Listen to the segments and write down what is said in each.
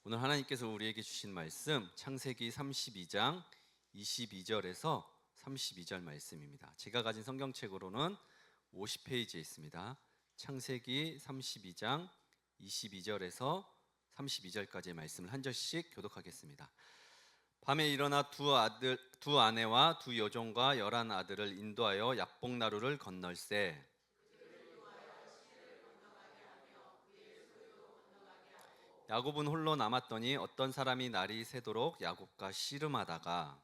오늘 하나님께서 우리에게 주신 말씀 창세기 32장 22절에서 32절 말씀입니다. 제가 가진 성경책으로는 50페이지에 있습니다. 창세기 32장 22절에서 32절까지의 말씀을 한 절씩 교독하겠습니다. 밤에 일어나 두 아내와 두 여종과 11 아들을 인도하여 약복나루를 건널세. 야곱은 홀로 남았더니 어떤 사람이 날이 새도록 야곱과 씨름하다가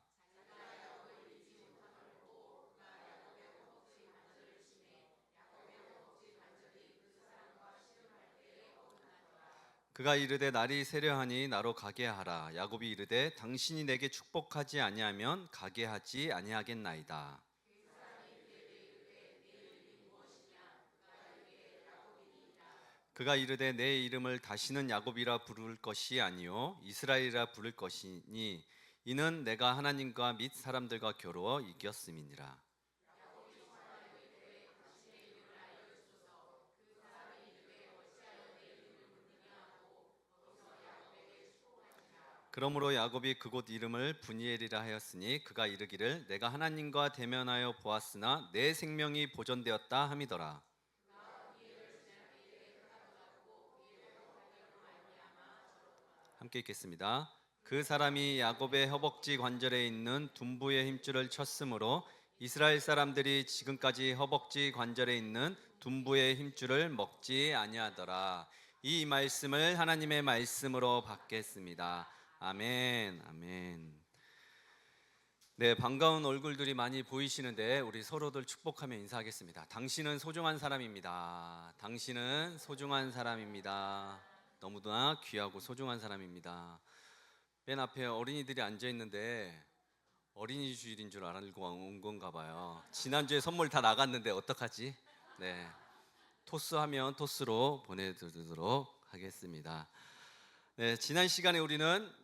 그가 이르되 날이 새려하니 나로 가게 하라. 야곱이 이르되 당신이 내게 축복하지 아니하면 가게 하지 아니하겠나이다. 그가 이르되 내 이름을 다시는 야곱이라 부를 것이 아니요 이스라엘이라 부를 것이니 이는 내가 하나님과 및 사람들과 겨루어 이겼음이니라. 그러므로 야곱이 그곳 이름을 브니엘이라 하였으니 그가 이르기를 내가 하나님과 대면하여 보았으나 내 생명이 보존되었다 함이더라. 함께 읽겠습니다. 그 사람이 야곱의 허벅지 관절에 있는 둔부의 힘줄을 쳤으므로 이스라엘 사람들이 지금까지 허벅지 관절에 있는 둔부의 힘줄을 먹지 아니하더라. 이 말씀을 하나님의 말씀으로 받겠습니다. 아멘, 아멘. 네, 반가운 얼굴들이 많이 보이시는데 우리 서로들 축복하며 인사하겠습니다. 당신은 소중한 사람입니다. 당신은 소중한 사람입니다. 너무나 귀하고 소중한 사람입니다. 맨 앞에 어린이들이 앉아 있는데 어린이 주일인 줄 알고 온 건가 봐요. 지난주에 선물 다 나갔는데 어떡하지? 네, 토스하면 토스로 보내드리도록 하겠습니다. 네, 지난 시간에 우리는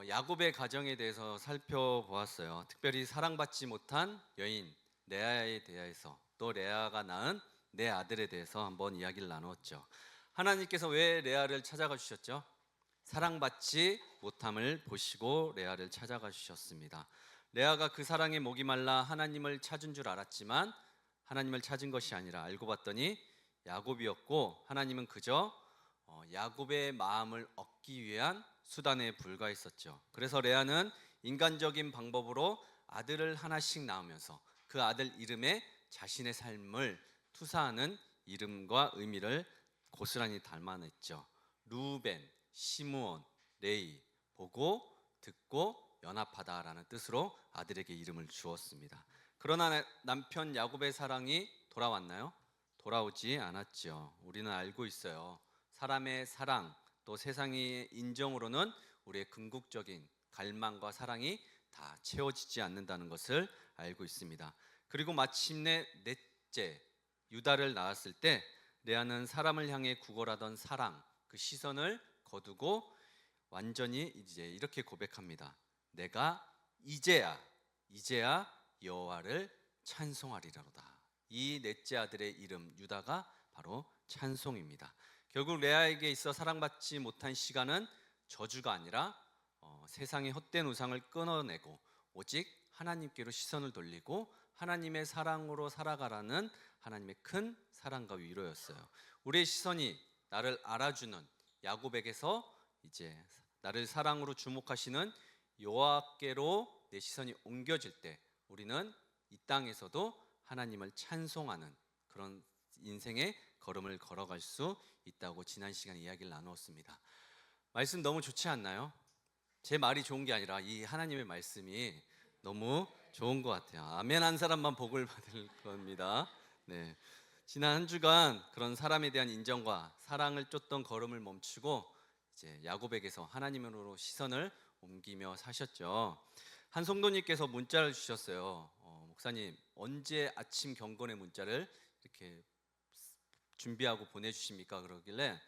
야곱의 가정에 대해서 살펴보았어요. 특별히 사랑받지 못한 여인 레아에 대해서, 또 레아가 낳은 네 아들에 대해서 한번 이야기를 나누었죠. 하나님께서 왜 레아를 찾아가 주셨죠? 사랑받지 못함을 보시고 레아를 찾아가 주셨습니다. 레아가 그 사랑에 목이 말라 하나님을 찾은 줄 알았지만 하나님을 찾은 것이 아니라 알고 봤더니 야곱이었고, 하나님은 그저 야곱의 마음을 얻기 위한 수단에 불과했었죠. 그래서 레아는 인간적인 방법으로 아들을 하나씩 낳으면서 그 아들 이름에 자신의 삶을 투사하는 이름과 의미를 고스란히 담아냈죠. 루벤, 시므온, 레위, 보고, 듣고, 연합하다라는 뜻으로 아들에게 이름을 주었습니다. 그러나 남편 야곱의 사랑이 돌아왔나요? 돌아오지 않았죠. 우리는 알고 있어요. 사람의 사랑, 또 세상의 인정으로는 우리의 궁극적인 갈망과 사랑이 다 채워지지 않는다는 것을 알고 있습니다. 그리고 마침내 넷째 유다를 낳았을 때 레아는 사람을 향해 구걸하던 사랑, 그 시선을 거두고 완전히 이제 이렇게 고백합니다. 내가 이제야 여호와를 찬송하리로다. 이 넷째 아들의 이름 유다가 바로 찬송입니다. 결국 레아에게 있어 사랑받지 못한 시간은 저주가 아니라 세상의 헛된 우상을 끊어내고 오직 하나님께로 시선을 돌리고 하나님의 사랑으로 살아가라는 하나님의 큰 사랑과 위로였어요. 우리의 시선이 나를 알아주는 야곱에게서 이제 나를 사랑으로 주목하시는 여호와께로 내 시선이 옮겨질 때 우리는 이 땅에서도 하나님을 찬송하는 그런 인생의 걸음을 걸어갈 수 있다고 지난 시간에 이야기를 나누었습니다. 말씀 너무 좋지 않나요? 제 말이 좋은 게 아니라 이 하나님의 말씀이 너무 좋은 것 같아요. 아멘 한 사람만 복을 받을 겁니다. 네, 지난 한 주간 그런 사람에 대한 인정과 사랑을 쫓던 걸음을 멈추고 이제 야곱에게서 하나님으로 시선을 옮기며 사셨죠. 한 성도님께서 문자를 주셨어요. 목사님, 언제 아침 경건의 문자를 이렇게 준비하고 보내주십니까? 그러길래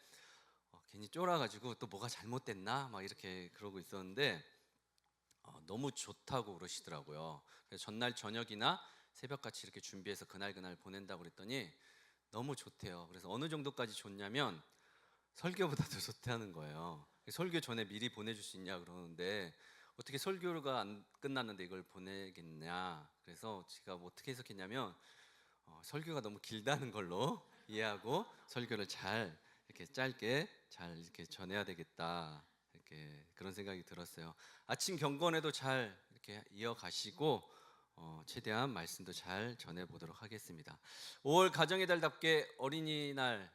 괜히 쫄아가지고 또 뭐가 잘못됐나? 막 이렇게 그러고 있었는데 너무 좋다고 그러시더라고요. 그래서 전날 저녁이나 새벽같이 이렇게 준비해서 그날 보낸다고 그랬더니 너무 좋대요. 그래서 어느 정도까지 좋냐면 설교보다 더 좋다는 거예요. 설교 전에 미리 보내줄 수 있냐 그러는데 어떻게 설교가 안 끝났는데 이걸 보내겠냐. 그래서 제가 뭐 어떻게 해석했냐면 설교가 너무 길다는 걸로 이해하고 설교를 잘 이렇게 짧게 잘 이렇게 전해야 되겠다. 이렇게 그런 생각이 들었어요. 아침 경건에도 잘 이렇게 이어가시고 최대한 말씀도 잘 전해 보도록 하겠습니다. 5월 가정의 달답게 어린이날,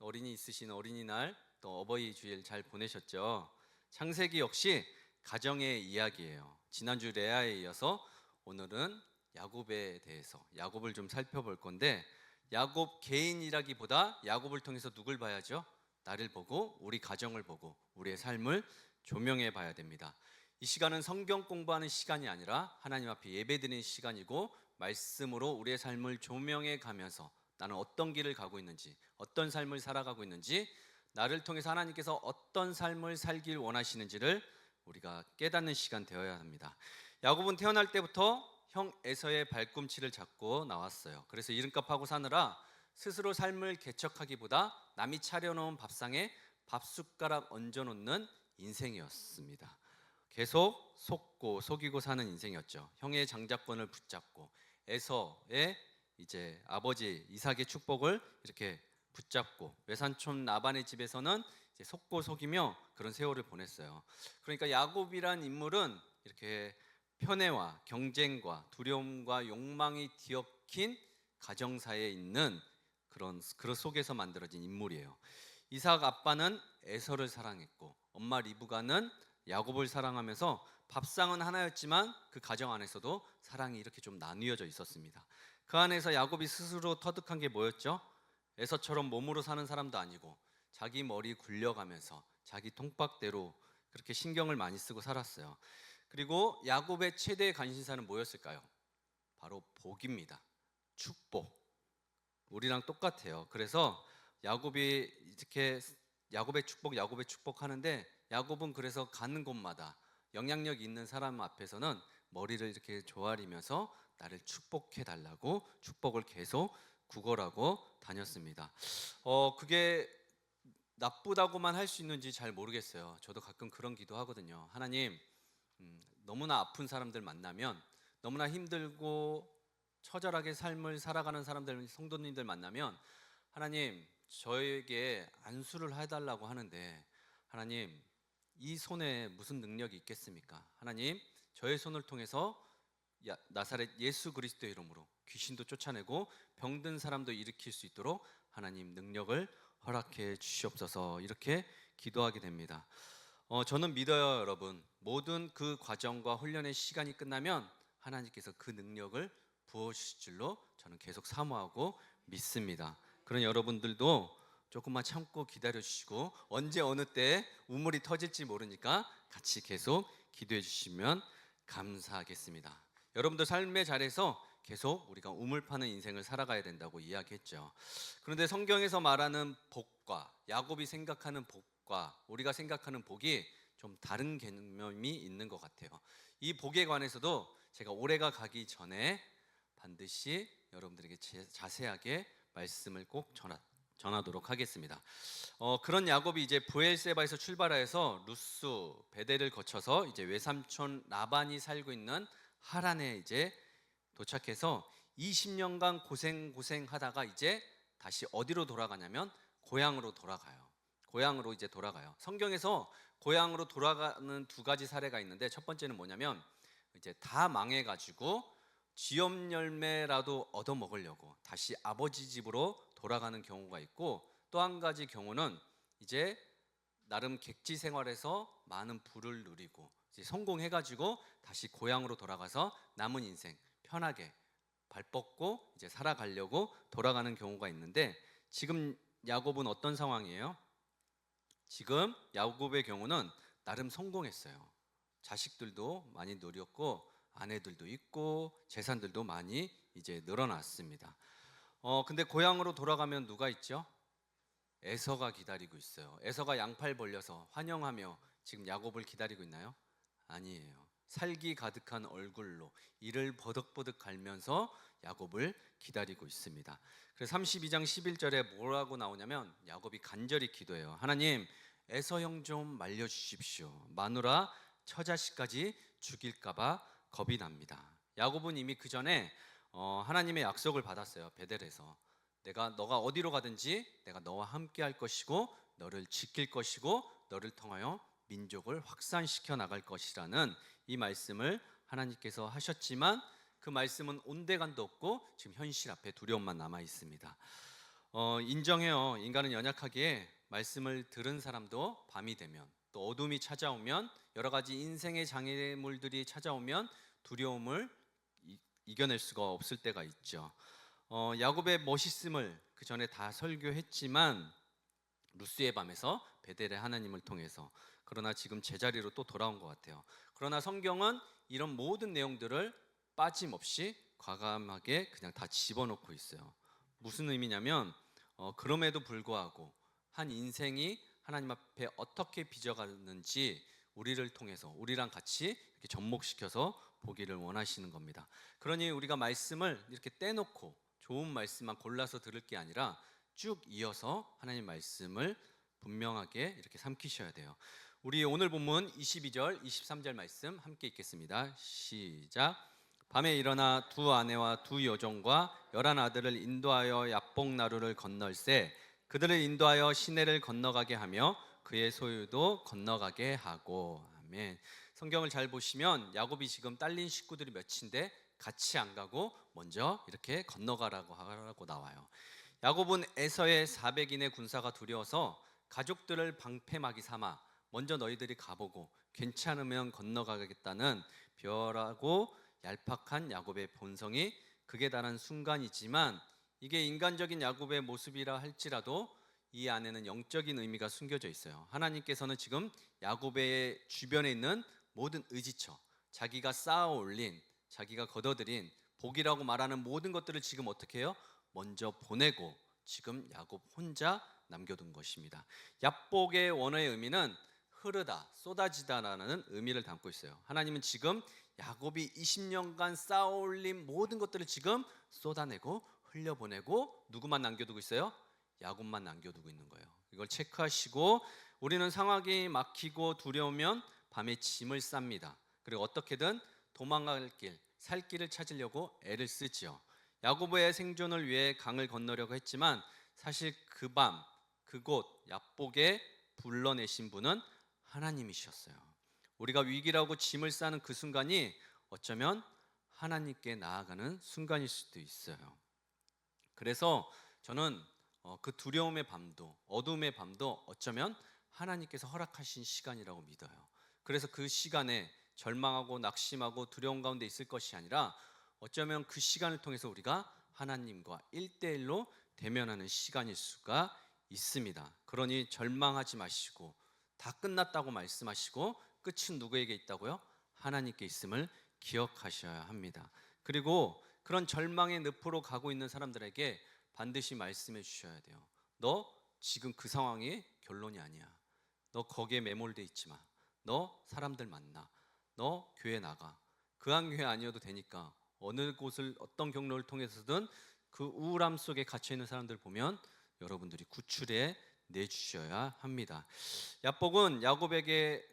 어린이 있으신 어린이날, 또 어버이 주일 잘 보내셨죠? 창세기 역시 가정의 이야기예요. 지난주 레아에 이어서 오늘은 야곱에 대해서 야곱을 좀 살펴볼 건데, 야곱 개인이라기보다 야곱을 통해서 누굴 봐야죠? 나를 보고 우리 가정을 보고 우리의 삶을 조명해 봐야 됩니다. 이 시간은 성경 공부하는 시간이 아니라 하나님 앞에 예배드리는 시간이고, 말씀으로 우리의 삶을 조명해 가면서 나는 어떤 길을 가고 있는지, 어떤 삶을 살아가고 있는지, 나를 통해서 하나님께서 어떤 삶을 살길 원하시는지를 우리가 깨닫는 시간 되어야 합니다. 야곱은 태어날 때부터 형 에서의 발꿈치를 잡고 나왔어요. 그래서 이름값 하고 사느라 스스로 삶을 개척하기보다 남이 차려놓은 밥상에 밥숟가락 얹어놓는 인생이었습니다. 계속 속고 속이고 사는 인생이었죠. 형의 장자권을 붙잡고 에서의 이제 아버지 이삭의 축복을 이렇게 붙잡고, 외삼촌 라반의 집에서는 이제 속고 속이며 그런 세월을 보냈어요. 그러니까 야곱이란 인물은 이렇게 편애와 경쟁과 두려움과 욕망이 뒤엉킨 가정사에 있는 그런 속에서 만들어진 인물이에요. 이삭 아빠는 에서를 사랑했고 엄마 리브가는 야곱을 사랑하면서 밥상은 하나였지만 그 가정 안에서도 사랑이 이렇게 좀 나뉘어져 있었습니다. 그 안에서 야곱이 스스로 터득한 게 뭐였죠? 에서처럼 몸으로 사는 사람도 아니고 자기 머리 굴려가면서 자기 통박대로 그렇게 신경을 많이 쓰고 살았어요. 그리고 야곱의 최대의 관심사는 뭐였을까요? 바로 복입니다. 축복. 우리랑 똑같아요. 그래서 야곱이 이렇게 야곱의 축복 하는데, 야곱은 그래서 가는 곳마다 영향력 있는 사람 앞에서는 머리를 이렇게 조아리면서 나를 축복해 달라고 축복을 계속 구걸하고 다녔습니다. 그게 나쁘다고만 할 수 있는지 잘 모르겠어요. 저도 가끔 그런 기도 하거든요. 하나님, 너무나 아픈 사람들 만나면, 너무나 힘들고 처절하게 삶을 살아가는 사람들, 성도님들 만나면 하나님, 저에게 안수를 해달라고 하는데 하나님, 이 손에 무슨 능력이 있겠습니까? 하나님, 저의 손을 통해서 나사렛 예수 그리스도의 이름으로 귀신도 쫓아내고 병든 사람도 일으킬 수 있도록 하나님 능력을 허락해 주시옵소서, 이렇게 기도하게 됩니다. 저는 믿어요, 여러분. 모든 그 과정과 훈련의 시간이 끝나면 하나님께서 그 능력을 부어주실 줄로 저는 계속 사모하고 믿습니다. 그런 여러분들도 조금만 참고 기다려 주시고, 언제 어느 때 우물이 터질지 모르니까 같이 계속 기도해 주시면 감사하겠습니다. 여러분들 삶의 자리에서 계속 우리가 우물 파는 인생을 살아가야 된다고 이야기했죠. 그런데 성경에서 말하는 복과 야곱이 생각하는 복과 우리가 생각하는 복이 좀 다른 개념이 있는 것 같아요. 이 복에 관해서도 제가 올해가 가기 전에 반드시 여러분들에게 자세하게 말씀을 꼭 전하도록 하겠습니다. 그런 야곱이 이제 브엘세바에서 출발해서 루스 베델을 거쳐서 이제 외삼촌 라반이 살고 있는 하란에 이제 도착해서 20년간 고생하다가 이제 다시 어디로 돌아가냐면 고향으로 돌아가요. 고향으로 이제 돌아가요. 성경에서 고향으로 돌아가는 두 가지 사례가 있는데, 첫 번째는 뭐냐면 이제 다 망해가지고 쥐염 열매라도 얻어 먹으려고 다시 아버지 집으로 돌아가는 경우가 있고, 또 한 가지 경우는 이제 나름 객지 생활에서 많은 부를 누리고 이제 성공해가지고 다시 고향으로 돌아가서 남은 인생 편하게 발 뻗고 이제 살아가려고 돌아가는 경우가 있는데, 지금 야곱은 어떤 상황이에요? 지금 야곱의 경우는 나름 성공했어요. 자식들도 많이 누렸고 아내들도 있고 재산들도 많이 이제 늘어났습니다. 근데 고향으로 돌아가면 누가 있죠? 에서가 기다리고 있어요. 에서가 양팔 벌려서 환영하며 지금 야곱을 기다리고 있나요? 아니에요. 살기 가득한 얼굴로 이를 버덕버덕 갈면서 야곱을 기다리고 있습니다. 그래서 32장 11절에 뭐라고 나오냐면 야곱이 간절히 기도해요. 하나님, 에서 형 좀 말려주십시오. 마누라 처자식까지 죽일까봐 겁이 납니다. 야곱은 이미 그 전에 하나님의 약속을 받았어요. 베델에서 너가 어디로 가든지 내가 너와 함께 할 것이고 너를 지킬 것이고 너를 통하여 민족을 확산시켜 나갈 것이라는 이 말씀을 하나님께서 하셨지만 그 말씀은 온데간도 없고 지금 현실 앞에 두려움만 남아 있습니다. 인정해요. 인간은 연약하기에 말씀을 들은 사람도 밤이 되면 또 어둠이 찾아오면 여러 가지 인생의 장애물들이 찾아오면 두려움을 이겨낼 수가 없을 때가 있죠. 야곱의 멋있음을 그 전에 다 설교했지만 루스의 밤에서 베델의 하나님을 통해서 그러나 지금 제자리로 또 돌아온 것 같아요. 그러나 성경은 이런 모든 내용들을 빠짐없이 과감하게 그냥 다 집어넣고 있어요. 무슨 의미냐면 그럼에도 불구하고 한 인생이 하나님 앞에 어떻게 빚어가는지 우리를 통해서 우리랑 같이 이렇게 접목시켜서 보기를 원하시는 겁니다. 그러니 우리가 말씀을 이렇게 떼놓고 좋은 말씀만 골라서 들을 게 아니라 쭉 이어서 하나님 말씀을 분명하게 이렇게 삼키셔야 돼요. 우리 오늘 본문 22절, 23절 말씀 함께 읽겠습니다. 시작. 밤에 일어나 두 아내와 두 여종과 11 아들을 인도하여 야복 나루를 건널세 그들을 인도하여 시내를 건너가게 하며 그의 소유도 건너가게 하고. 아멘. 성경을 잘 보시면 야곱이 지금 딸린 식구들이 몇인데 같이 안 가고 먼저 이렇게 건너가라고 하라고 나와요. 야곱은 에서의 400인의 군사가 두려워서 가족들을 방패막이 삼아 먼저 너희들이 가보고 괜찮으면 건너가겠다는 벼라고 얄팍한 야곱의 본성이 극에 달한 순간이지만 이게 인간적인 야곱의 모습이라 할지라도 이 안에는 영적인 의미가 숨겨져 있어요. 하나님께서는 지금 야곱의 주변에 있는 모든 의지처, 자기가 쌓아 올린, 자기가 거둬들인 복이라고 말하는 모든 것들을 지금 어떻게 해요? 먼저 보내고 지금 야곱 혼자 남겨둔 것입니다. 야복의 원어의 의미는 흐르다, 쏟아지다라는 의미를 담고 있어요. 하나님은 지금 야곱이 20년간 쌓아올린 모든 것들을 지금 쏟아내고 흘려보내고 누구만 남겨두고 있어요? 야곱만 남겨두고 있는 거예요. 이걸 체크하시고 우리는 상황이 막히고 두려우면 밤에 짐을 쌉니다. 그리고 어떻게든 도망갈 길, 살 길을 찾으려고 애를 쓰지요. 야곱의 생존을 위해 강을 건너려고 했지만 사실 그 밤, 그곳 야복에 불러내신 분은 하나님이셨어요. 우리가 위기라고 짐을 싸는 그 순간이 어쩌면 하나님께 나아가는 순간일 수도 있어요. 그래서 저는 그 두려움의 밤도 어둠의 밤도 어쩌면 하나님께서 허락하신 시간이라고 믿어요. 그래서 그 시간에 절망하고 낙심하고 두려움 가운데 있을 것이 아니라 어쩌면 그 시간을 통해서 우리가 하나님과 1대1로 대면하는 시간일 수가 있습니다. 그러니 절망하지 마시고 다 끝났다고 말씀하시고 끝은 누구에게 있다고요? 하나님께 있음을 기억하셔야 합니다. 그리고 그런 절망의 늪으로 가고 있는 사람들에게 반드시 말씀해 주셔야 돼요. 너 지금 그 상황이 결론이 아니야. 너 거기에 매몰돼 있지 마. 너 사람들 만나. 너 교회 나가. 그 한 교회 아니어도 되니까 어느 곳을 어떤 경로를 통해서든 그 우울함 속에 갇혀 있는 사람들 보면 여러분들이 구출해 내주셔야 합니다. 야복은 야곱에게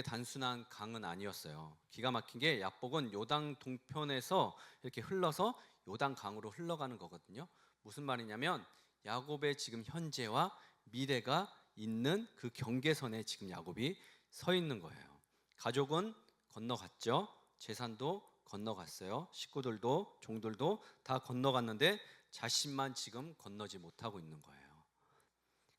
단순한 강은 아니었어요. 기가 막힌 게 야복은 요단 동편에서 이렇게 흘러서 요단 강으로 흘러가는 거거든요. 무슨 말이냐면 야곱의 지금 현재와 미래가 있는 그 경계선에 지금 야곱이 서 있는 거예요. 가족은 건너갔죠. 재산도 건너갔어요. 식구들도 종들도 다 건너갔는데 자신만 지금 건너지 못하고 있는 거예요.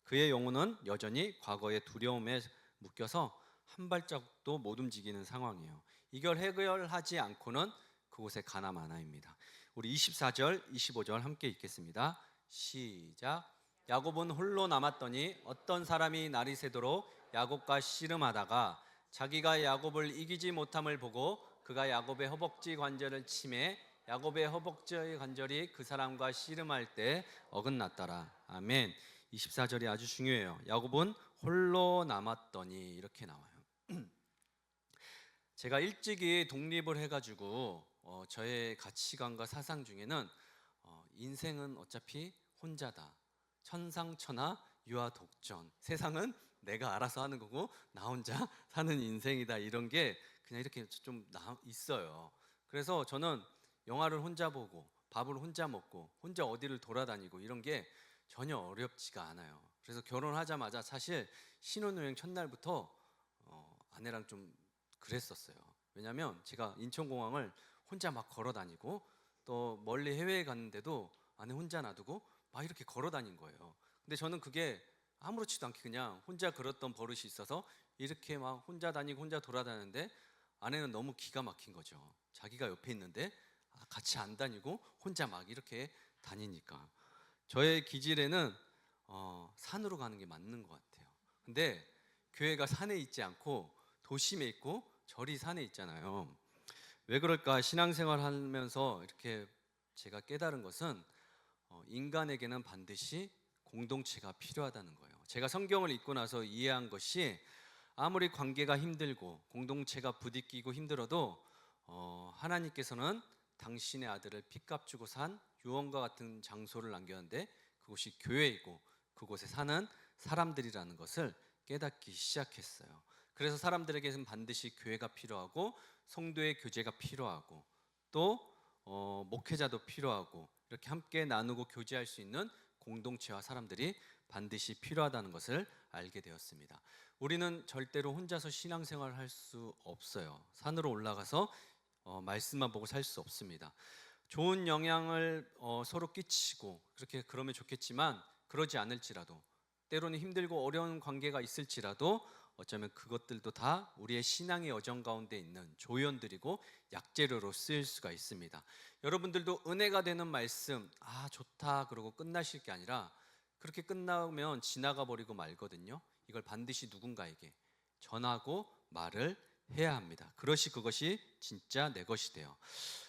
그의 영혼은 여전히 과거의 두려움에 묶여서 한 발자국도 못 움직이는 상황이에요. 이걸 해결하지 않고는 그곳에 가나 마나입니다. 우리 24절, 25절 함께 읽겠습니다. 시작. 야곱은 홀로 남았더니 어떤 사람이 날이 새도록 야곱과 씨름하다가 자기가 야곱을 이기지 못함을 보고 그가 야곱의 허벅지 관절을 치매 야곱의 허벅지 관절이 그 사람과 씨름할 때 어긋났더라. 아멘. 24절이 아주 중요해요. 야곱은 홀로 남았더니 이렇게 나와요. 제가 일찍이 독립을 해가지고 저의 가치관과 사상 중에는 인생은 어차피 혼자다. 천상천하 유아 독전. 세상은 내가 알아서 하는 거고 나 혼자 사는 인생이다. 이런 게 그냥 이렇게 좀 있어요. 그래서 저는 영화를 혼자 보고 밥을 혼자 먹고 혼자 어디를 돌아다니고 이런 게 전혀 어렵지가 않아요. 그래서 결혼하자마자 사실 신혼여행 첫날부터 아내랑 좀 그랬었어요. 왜냐하면 제가 인천공항을 혼자 막 걸어 다니고 또 멀리 해외에 갔는데도 아내 혼자 놔두고 막 이렇게 걸어 다닌 거예요. 근데 저는 그게 아무렇지도 않게 그냥 혼자 걸었던 버릇이 있어서 이렇게 막 혼자 다니고 혼자 돌아다니는데 아내는 너무 기가 막힌 거죠. 자기가 옆에 있는데 같이 안 다니고 혼자 막 이렇게 다니니까. 저의 기질에는 산으로 가는 게 맞는 것 같아요. 근데 교회가 산에 있지 않고 도심에 있고 절이 산에 있잖아요. 왜 그럴까? 신앙생활 하면서 이렇게 제가 깨달은 것은 인간에게는 반드시 공동체가 필요하다는 거예요. 제가 성경을 읽고 나서 이해한 것이 아무리 관계가 힘들고 공동체가 부딪히고 힘들어도 하나님께서는 당신의 아들을 핏값 주고 산 유언과 같은 장소를 남겼는데 그곳이 교회이고 그곳에 사는 사람들이라는 것을 깨닫기 시작했어요. 그래서 사람들에게는 반드시 교회가 필요하고 성도의 교제가 필요하고 또 목회자도 필요하고 이렇게 함께 나누고 교제할 수 있는 공동체와 사람들이 반드시 필요하다는 것을 알게 되었습니다. 우리는 절대로 혼자서 신앙생활을 할 수 없어요. 산으로 올라가서 말씀만 보고 살 수 없습니다. 좋은 영향을 서로 끼치고 그렇게 그러면 좋겠지만 그러지 않을지라도 때로는 힘들고 어려운 관계가 있을지라도 어쩌면 그것들도 다 우리의 신앙의 여정 가운데 있는 조연들이고 약재료로 쓰일 수가 있습니다. 여러분들도 은혜가 되는 말씀 좋다 그러고 끝나실 게 아니라 그렇게 끝나면 지나가 버리고 말거든요. 이걸 반드시 누군가에게 전하고 말을 해야 합니다. 그것이 진짜 내 것이 돼요.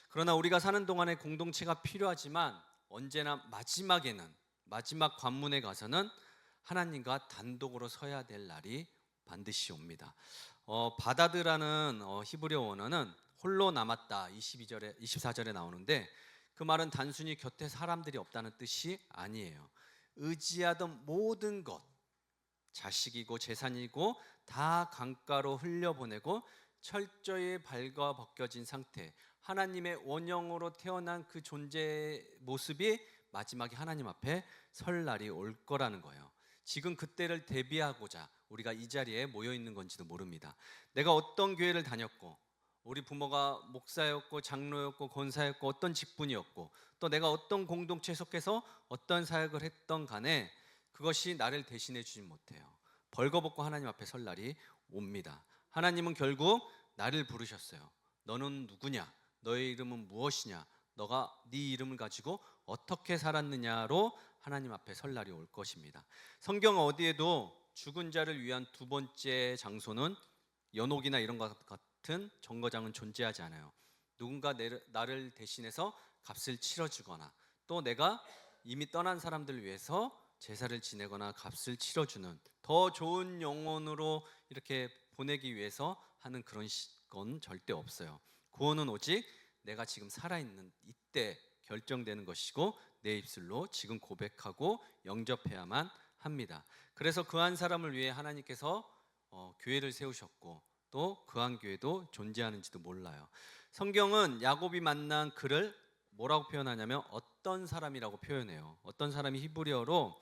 그러나 우리가 사는 동안에 공동체가 필요하지만 언제나 마지막 관문에 가서는 하나님과 단독으로 서야 될 날이 반드시 옵니다. 바다드라는 히브리어 원어는 홀로 남았다 24절에 나오는데 그 말은 단순히 곁에 사람들이 없다는 뜻이 아니에요. 의지하던 모든 것, 자식이고 재산이고 다 강가로 흘려보내고 철저히 발가 벗겨진 상태, 하나님의 원형으로 태어난 그 존재의 모습이 마지막에 하나님 앞에 설 날이 올 거라는 거예요. 지금 그때를 대비하고자 우리가 이 자리에 모여 있는 건지도 모릅니다. 내가 어떤 교회를 다녔고 우리 부모가 목사였고 장로였고 권사였고 어떤 직분이었고 또 내가 어떤 공동체에 속해서 어떤 사역을 했던 간에 그것이 나를 대신해 주지 못해요. 벌거벗고 하나님 앞에 설 날이 옵니다. 하나님은 결국 나를 부르셨어요. 너는 누구냐? 너의 이름은 무엇이냐? 너가 네 이름을 가지고 어떻게 살았느냐로 하나님 앞에 설 날이 올 것입니다. 성경 어디에도 죽은 자를 위한 두 번째 장소는 연옥이나 이런 것 같은 정거장은 존재하지 않아요. 누군가 나를 대신해서 값을 치러주거나 또 내가 이미 떠난 사람들을 위해서 제사를 지내거나 값을 치러주는 더 좋은 영혼으로 이렇게 보내기 위해서 하는 그런 건 절대 없어요. 구원은 오직 내가 지금 살아있는 이때 결정되는 것이고 내 입술로 지금 고백하고 영접해야만 합니다. 그래서 그 한 사람을 위해 하나님께서 교회를 세우셨고 또 그 한 교회도 존재하는지도 몰라요. 성경은 야곱이 만난 그를 뭐라고 표현하냐면 어떤 사람이라고 표현해요. 어떤 사람이 히브리어로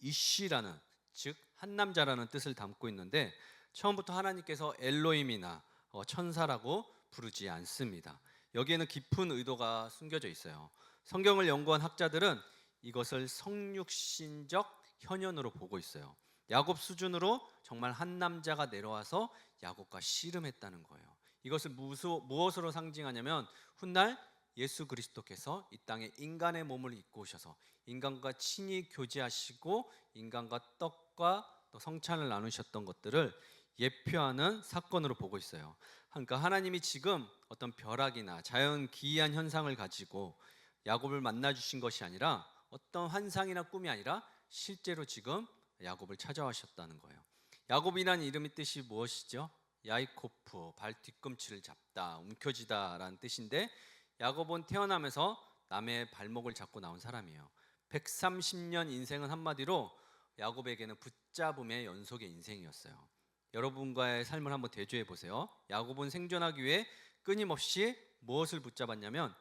이쉬라는 즉 한 남자라는 뜻을 담고 있는데 처음부터 하나님께서 엘로힘이나 천사라고 부르지 않습니다. 여기에는 깊은 의도가 숨겨져 있어요. 성경을 연구한 학자들은 이것을 성육신적 현현으로 보고 있어요. 야곱 수준으로 정말 한 남자가 내려와서 야곱과 씨름했다는 거예요. 이것을 무엇으로 상징하냐면 훗날 예수 그리스도께서 이 땅에 인간의 몸을 입고 오셔서 인간과 친히 교제하시고 인간과 떡과 또 성찬을 나누셨던 것들을 예표하는 사건으로 보고 있어요. 그러니까 하나님이 지금 어떤 벼락이나 자연 기이한 현상을 가지고 야곱을 만나 주신 것이 아니라 어떤 환상이나 꿈이 아니라 실제로 지금 야곱을 찾아오셨다는 거예요. 야곱이라는 이름의 뜻이 무엇이죠? 야이코프, 발 뒤꿈치를 잡다, 움켜쥐다라는 뜻인데 야곱은 태어나면서 남의 발목을 잡고 나온 사람이에요. 130년 인생은 한마디로 야곱에게는 붙잡음의 연속의 인생이었어요. 여러분과의 삶을 한번 대조해 보세요. 야곱은 생존하기 위해 끊임없이 무엇을 붙잡았냐면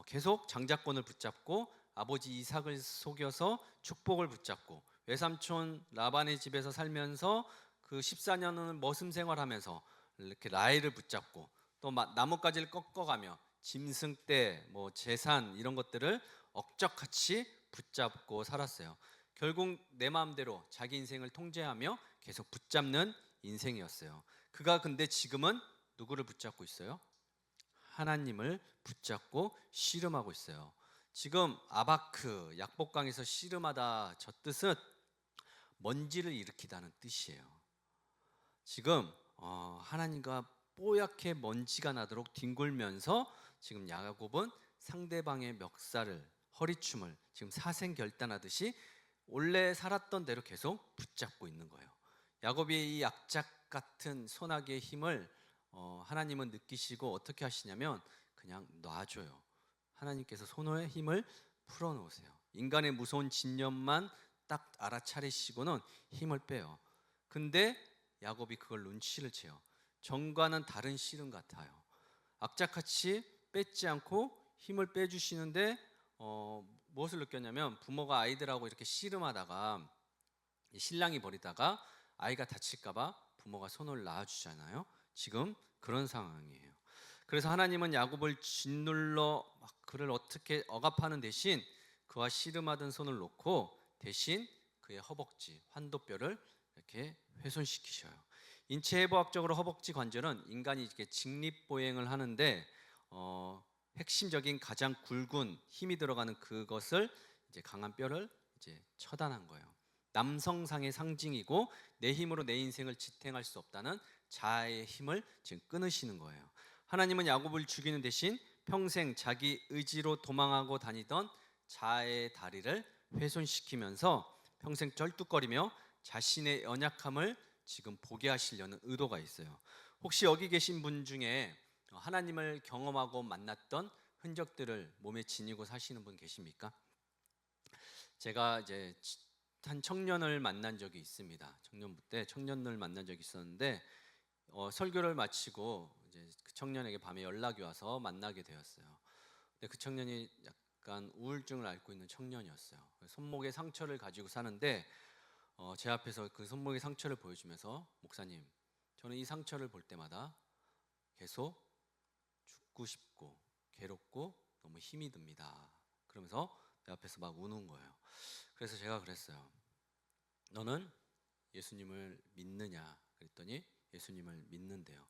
계속 장자권을 붙잡고 아버지 이삭을 속여서 축복을 붙잡고 외삼촌 라반의 집에서 살면서 그 14년은 머슴 생활하면서 이렇게 라헬을 붙잡고 또 나뭇가지를 꺾어가며 짐승 떼, 뭐 재산 이런 것들을 억적같이 붙잡고 살았어요. 결국 내 마음대로 자기 인생을 통제하며 계속 붙잡는 인생이었어요. 그가 근데 지금은 누구를 붙잡고 있어요? 하나님을 붙잡고 씨름하고 있어요. 지금 아바크 약복강에서 씨름하다 저 뜻은 먼지를 일으키다는 뜻이에요. 지금 하나님과 뽀얗게 먼지가 나도록 뒹굴면서 지금 야곱은 상대방의 멱살을 허리춤을 지금 사생결단하듯이 원래 살았던 대로 계속 붙잡고 있는 거예요. 야곱의 이 약작 같은 소나기의 힘을 하나님은 느끼시고 어떻게 하시냐면 그냥 놔줘요. 하나님께서 손의 힘을 풀어놓으세요. 인간의 무서운 진념만 딱 알아차리시고는 힘을 빼요. 근데 야곱이 그걸 눈치를 채요. 전과는 다른 씨름 같아요. 악착같이 뺏지 않고 힘을 빼주시는데 무엇을 느꼈냐면 부모가 아이들하고 이렇게 씨름하다가 신랑이 버리다가 아이가 다칠까봐 부모가 손을 놔주잖아요. 지금 그런 상황이에요. 그래서 하나님은 야곱을 짓눌러 막 그를 어떻게 억압하는 대신 그와 씨름하던 손을 놓고 대신 그의 허벅지 환도뼈를 이렇게 훼손시키셔요. 인체해부학적으로 허벅지 관절은 인간이 이렇게 직립보행을 하는데 핵심적인 가장 굵은 힘이 들어가는 그것을 이제 강한 뼈를 이제 처단한 거예요. 남성상의 상징이고 내 힘으로 내 인생을 지탱할 수 없다는 자아의 힘을 지금 끊으시는 거예요. 하나님은 야곱을 죽이는 대신 평생 자기 의지로 도망하고 다니던 자아의 다리를 훼손시키면서 평생 쩔뚝거리며 자신의 연약함을 지금 보게 하시려는 의도가 있어요. 혹시 여기 계신 분 중에 하나님을 경험하고 만났던 흔적들을 몸에 지니고 사시는 분 계십니까? 제가 이제 한 청년을 만난 적이 있습니다. 청년부 때 청년을 만난 적이 있었는데 설교를 마치고 이제 그 청년에게 밤에 연락이 와서 만나게 되었어요. 근데 그 청년이 약간 우울증을 앓고 있는 청년이었어요. 손목에 상처를 가지고 사는데 제 앞에서 그 손목의 상처를 보여주면서 목사님, 저는 이 상처를 볼 때마다 계속 죽고 싶고 괴롭고 너무 힘이 듭니다. 그러면서 내 앞에서 막 우는 거예요. 그래서 제가 그랬어요. 너는 예수님을 믿느냐? 그랬더니 예수님을 믿는데요.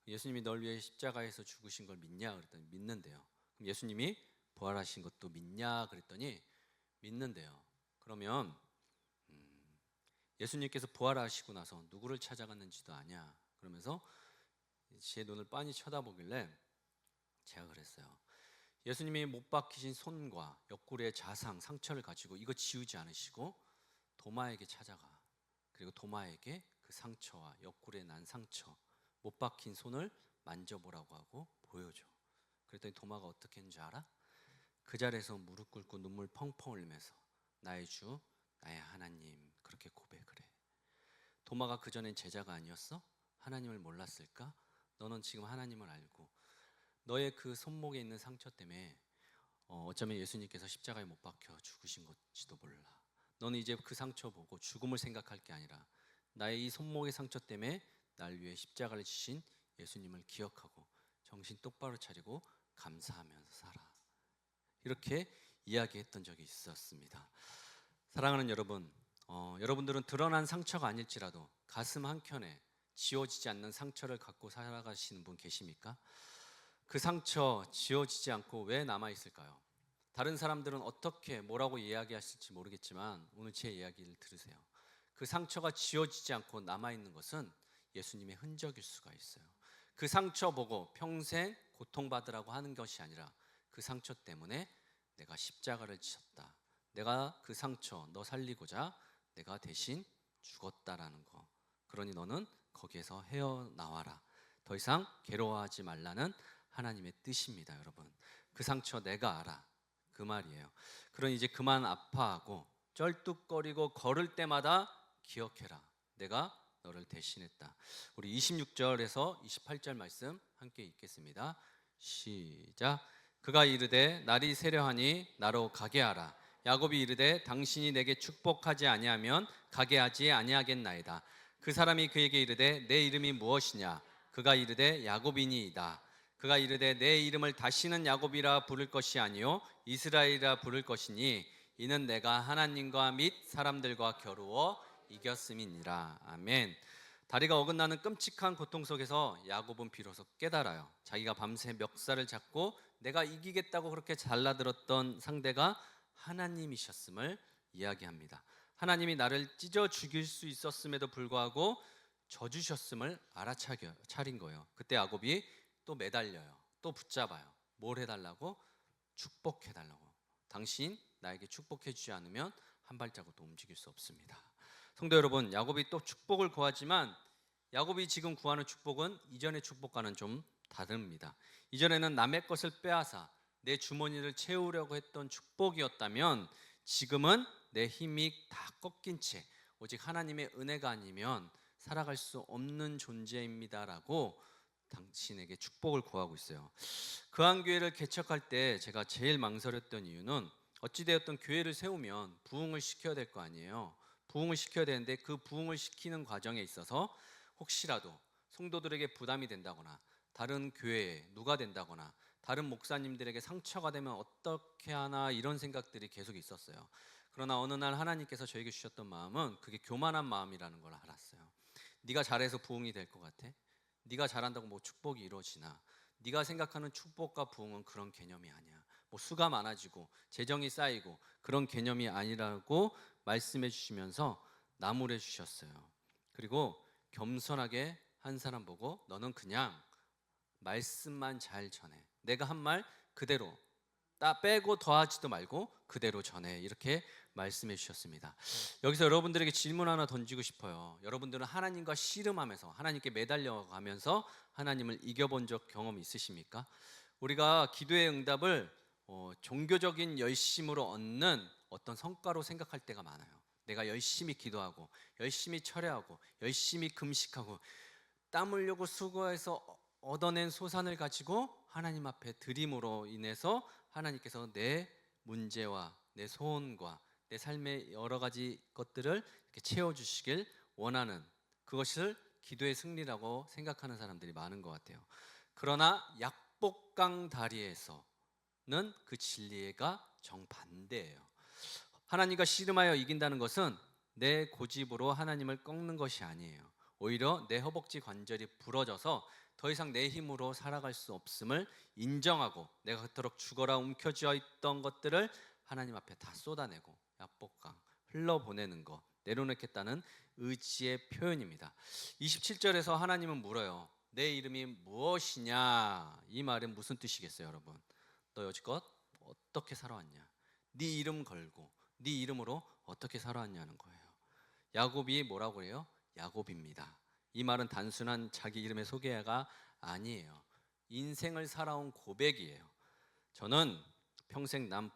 예수님이 널 위해 십자가에서 죽으신 걸 믿냐? 그랬더니 믿는데요. 그럼 예수님이 부활하신 것도 믿냐? 그랬더니 믿는데요. 그러면 예수님께서 부활하시고 나서 누구를 찾아갔는지도 아냐? 그러면서 제 눈을 빤히 쳐다보길래 제가 그랬어요. 예수님이 못 박히신 손과 옆구리의 자상, 상처를 가지고 이거 지우지 않으시고 도마에게 찾아가. 그리고 도마에게 그 상처와 옆구리에 난 상처, 못 박힌 손을 만져보라고 하고 보여줘. 그랬더니 도마가 어떻게 했는지 알아? 그 자리에서 무릎 꿇고 눈물 펑펑 흘리면서 나의 주, 나의 하나님 그렇게 고백을 해. 도마가 그전엔 제자가 아니었어? 하나님을 몰랐을까? 너는 지금 하나님을 알고 너의 그 손목에 있는 상처 때문에 어쩌면 예수님께서 십자가에 못 박혀 죽으신 것지도 몰라. 너는 이제 그 상처 보고 죽음을 생각할 게 아니라 나의 이 손목의 상처 때문에 날 위해 십자가를 지신 예수님을 기억하고 정신 똑바로 차리고 감사하면서 살아. 이렇게 이야기했던 적이 있었습니다. 사랑하는 여러분, 여러분들은 드러난 상처가 아닐지라도 가슴 한켠에 지워지지 않는 상처를 갖고 살아가시는 분 계십니까? 그 상처 지워지지 않고 왜 남아있을까요? 다른 사람들은 어떻게 뭐라고 이야기하실지 모르겠지만 오늘 제 이야기를 들으세요. 그 상처가 지워지지 않고 남아있는 것은 예수님의 흔적일 수가 있어요. 그 상처 보고 평생 고통받으라고 하는 것이 아니라 그 상처 때문에 내가 십자가를 지셨다. 내가 그 상처 너 살리고자 내가 대신 죽었다라는 거. 그러니 너는 거기에서 헤어나와라. 더 이상 괴로워하지 말라는 하나님의 뜻입니다, 여러분. 그 상처 내가 알아. 그 말이에요. 그러니 이제 그만 아파하고 쩔뚝거리고 걸을 때마다 기억해라. 내가 너를 대신했다. 우리 26절에서 28절 말씀 함께 읽겠습니다. 시작. 그가 이르되 날이 세려하니 나로 가게 하라. 야곱이 이르되 당신이 내게 축복하지 아니하면 가게 하지 아니하겠나이다. 그 사람이 그에게 이르되 내 이름이 무엇이냐? 그가 이르되 야곱이니이다. 그가 이르되 내 이름을 다시는 야곱이라 부를 것이 아니요 이스라엘이라 부를 것이니 이는 내가 하나님과 및 사람들과 겨루어 이겼음이니라. 아멘. 다리가 어긋나는 끔찍한 고통 속에서 야곱은 비로소 깨달아요. 자기가 밤새 멱살을 잡고 내가 이기겠다고 그렇게 잘라들었던 상대가 하나님이셨음을 이야기합니다. 하나님이 나를 찢어 죽일 수 있었음에도 불구하고 져주셨음을 알아차린 거예요. 그때 야곱이 또 매달려요. 또 붙잡아요. 뭘 해달라고? 축복해달라고. 당신 나에게 축복해 주지 않으면 한 발자국도 움직일 수 없습니다. 성도 여러분, 야곱이 또 축복을 구하지만 야곱이 지금 구하는 축복은 이전의 축복과는 좀 다릅니다. 이전에는 남의 것을 빼앗아 내 주머니를 채우려고 했던 축복이었다면 지금은 내 힘이 다 꺾인 채 오직 하나님의 은혜가 아니면 살아갈 수 없는 존재입니다라고 당신에게 축복을 구하고 있어요. 그한교회를 개척할 때 제가 제일 망설였던 이유는 어찌되었든 교회를 세우면 부흥을 시켜야 될 거 아니에요. 부흥을 시켜야 되는데 그 부흥을 시키는 과정에 있어서 혹시라도 성도들에게 부담이 된다거나 다른 교회에 누가 된다거나 다른 목사님들에게 상처가 되면 어떻게 하나 이런 생각들이 계속 있었어요. 그러나 어느 날 하나님께서 저에게 주셨던 마음은 그게 교만한 마음이라는 걸 알았어요. 네가 잘해서 부흥이 될 것 같아? 네가 잘한다고 뭐 축복이 이루어지나? 네가 생각하는 축복과 부흥은 그런 개념이 아니야. 뭐 수가 많아지고 재정이 쌓이고 그런 개념이 아니라고 말씀해 주시면서 나무래 주셨어요. 그리고 겸손하게 한 사람 보고 너는 그냥 말씀만 잘 전해. 내가 한 말 그대로 따 빼고 더하지도 말고 그대로 전해. 이렇게 말씀해 주셨습니다. 여기서 여러분들에게 질문 하나 던지고 싶어요. 여러분들은 하나님과 씨름하면서 하나님께 매달려가면서 하나님을 이겨본 적 경험 있으십니까? 우리가 기도의 응답을 종교적인 열심으로 얻는 어떤 성과로 생각할 때가 많아요. 내가 열심히 기도하고 열심히 철회하고 열심히 금식하고 땀 흘리고 수고해서 얻어낸 소산을 가지고 하나님 앞에 드림으로 인해서 하나님께서 내 문제와 내 소원과 내 삶의 여러 가지 것들을 이렇게 채워주시길 원하는 그것을 기도의 승리라고 생각하는 사람들이 많은 것 같아요. 그러나 약복강 다리에서는 그 진리가 정반대예요. 하나님과 씨름하여 이긴다는 것은 내 고집으로 하나님을 꺾는 것이 아니에요. 오히려 내 허벅지 관절이 부러져서 더 이상 내 힘으로 살아갈 수 없음을 인정하고 내가 그토록 죽어라 움켜쥐어 있던 것들을 하나님 앞에 다 쏟아내고 약복강 흘러보내는 것, 내려놓겠다는 의지의 표현입니다. 27절에서 하나님은 물어요. 내 이름이 무엇이냐? 이 말은 무슨 뜻이겠어요, 여러분? 너 여지껏 어떻게 살아왔냐? 네 이름 걸고 네 이름으로 어떻게 살아왔냐는 거예요. 야곱이 뭐라고 해요? 야곱입니다. 이 말은 단순한 자기 이름의 소개가 아니에요. 인생을 살아온 고백이에요. 저는 평생 남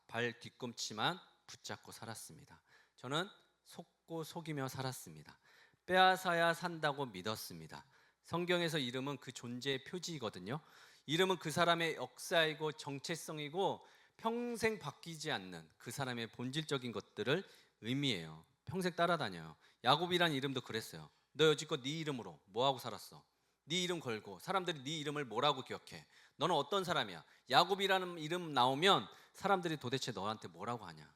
발 뒤꿈치만 붙잡고 살았습니다. 저는 속고 속이며 살았습니다. 빼앗아야 산다고 믿었습니다. 성경에서 이름은 그 존재의 표지이거든요. 이름은 그 사람의 역사이고 정체성이고 평생 바뀌지 않는 그 사람의 본질적인 것들을 의미해요. 평생 따라다녀요. 야곱이라는 이름도 그랬어요. 너 여지껏 네 이름으로 뭐하고 살았어? 네 이름 걸고 사람들이 네 이름을 뭐라고 기억해? 너는 어떤 사람이야? 야곱이라는 이름 나오면 사람들이 도대체 너한테 뭐라고 하냐?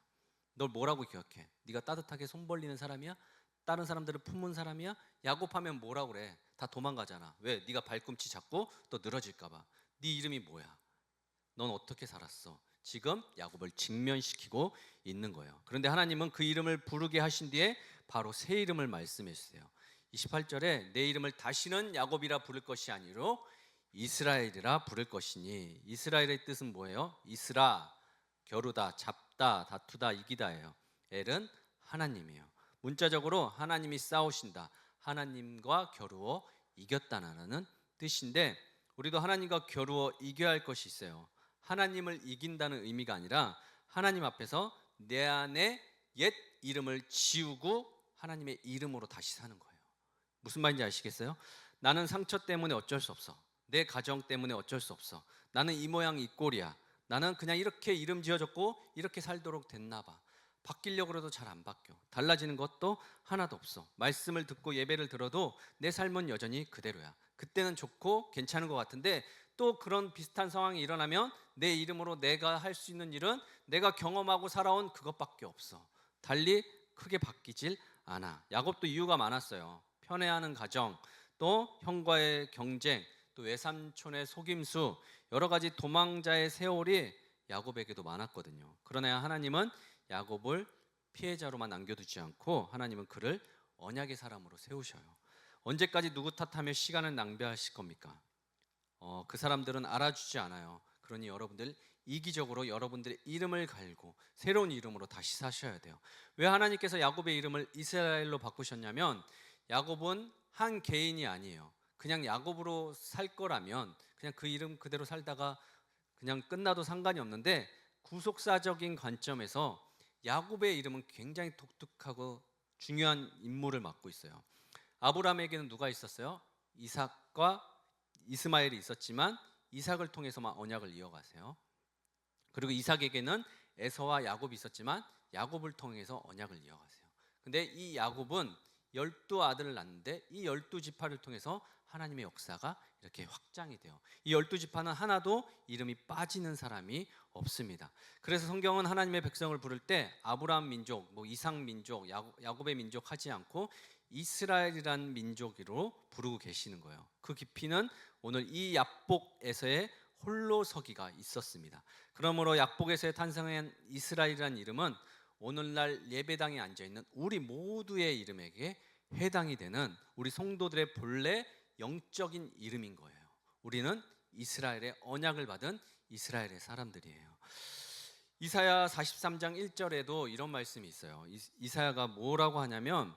널 뭐라고 기억해? 네가 따뜻하게 손 벌리는 사람이야? 다른 사람들을 품은 사람이야? 야곱하면 뭐라고 그래? 다 도망가잖아. 왜? 네가 발꿈치 잡고 또 늘어질까 봐. 네 이름이 뭐야? 넌 어떻게 살았어? 지금 야곱을 직면시키고 있는 거예요. 그런데 하나님은 그 이름을 부르게 하신 뒤에 바로 새 이름을 말씀해 주세요. 28절에 내 이름을 다시는 야곱이라 부를 것이 아니로 이스라엘이라 부를 것이니, 이스라엘의 뜻은 뭐예요? 이스라, 겨루다, 잡다, 다투다, 이기다예요. 엘은 하나님이에요. 문자적으로 하나님이 싸우신다, 하나님과 겨루어 이겼다는 뜻인데, 우리도 하나님과 겨루어 이겨야 할 것이 있어요. 하나님을 이긴다는 의미가 아니라 하나님 앞에서 내 안에 옛 이름을 지우고 하나님의 이름으로 다시 사는 거예요. 무슨 말인지 아시겠어요? 나는 상처 때문에 어쩔 수 없어. 내 가정 때문에 어쩔 수 없어. 나는 이 모양 이 꼴이야. 나는 그냥 이렇게 이름 지어졌고 이렇게 살도록 됐나 봐. 바뀌려고 해도 잘 안 바뀌어. 달라지는 것도 하나도 없어. 말씀을 듣고 예배를 들어도 내 삶은 여전히 그대로야. 그때는 좋고 괜찮은 것 같은데 또 그런 비슷한 상황이 일어나면 내 이름으로 내가 할 수 있는 일은 내가 경험하고 살아온 그것밖에 없어. 달리 크게 바뀌질 않아. 야곱도 이유가 많았어요. 편애하는 가정, 또 형과의 경쟁, 또 외삼촌의 속임수, 여러 가지 도망자의 세월이 야곱에게도 많았거든요. 그러나 하나님은 야곱을 피해자로만 남겨두지 않고 하나님은 그를 언약의 사람으로 세우셔요. 언제까지 누구 탓하며 시간을 낭비하실 겁니까? 그 사람들은 알아주지 않아요. 그러니 여러분들 이기적으로 여러분들의 이름을 갈고 새로운 이름으로 다시 사셔야 돼요. 왜 하나님께서 야곱의 이름을 이스라엘로 바꾸셨냐면 야곱은 한 개인이 아니에요. 그냥 야곱으로 살 거라면 그냥 그 이름 그대로 살다가 그냥 끝나도 상관이 없는데 구속사적인 관점에서 야곱의 이름은 굉장히 독특하고 중요한 임무를 맡고 있어요. 아브라함에게는 누가 있었어요? 이삭과 이스마엘이 있었지만 이삭을 통해서만 언약을 이어가세요. 그리고 이삭에게는 에서와 야곱이 있었지만 야곱을 통해서 언약을 이어가세요. 근데 이 야곱은 12아들을 낳는데 이 12지파를 통해서 하나님의 역사가 이렇게 확장이 돼요. 이 12지파는 하나도 이름이 빠지는 사람이 없습니다. 그래서 성경은 하나님의 백성을 부를 때 아브라함 민족, 이삭 민족, 야곱의 민족 하지 않고 이스라엘이란 민족으로 부르고 계시는 거예요. 그 깊이는 오늘 이 약복에서의 홀로서기가 있었습니다. 그러므로 약복에서의 탄생한 이스라엘이라는 이름은 오늘날 예배당에 앉아있는 우리 모두의 이름에게 해당이 되는 우리 성도들의 본래 영적인 이름인 거예요. 우리는 이스라엘의 언약을 받은 이스라엘의 사람들이에요. 이사야 43장 1절에도 이런 말씀이 있어요. 이사야가 뭐라고 하냐면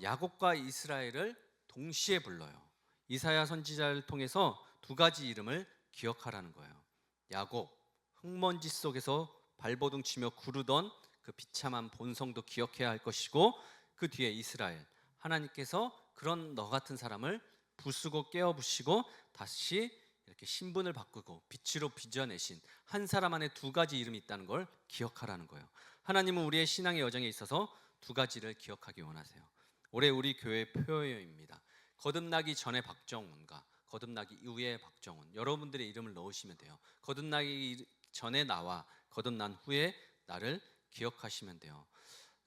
야곱과 이스라엘을 동시에 불러요. 이사야 선지자를 통해서 두 가지 이름을 기억하라는 거예요. 야곱, 흙먼지 속에서 발버둥 치며 구르던 그 비참한 본성도 기억해야 할 것이고, 그 뒤에 이스라엘, 하나님께서 그런 너 같은 사람을 부수고 깨어부시고 다시 이렇게 신분을 바꾸고 빛으로 빚어내신 한 사람 안에 두 가지 이름이 있다는 걸 기억하라는 거예요. 하나님은 우리의 신앙의 여정에 있어서 두 가지를 기억하기 원하세요. 올해 우리 교회 표어입니다. 거듭나기 전에 박정훈과 거듭나기 이후에 박정훈, 여러분들의 이름을 넣으시면 돼요. 거듭나기 전에 나와 거듭난 후에 나를 기억하시면 돼요.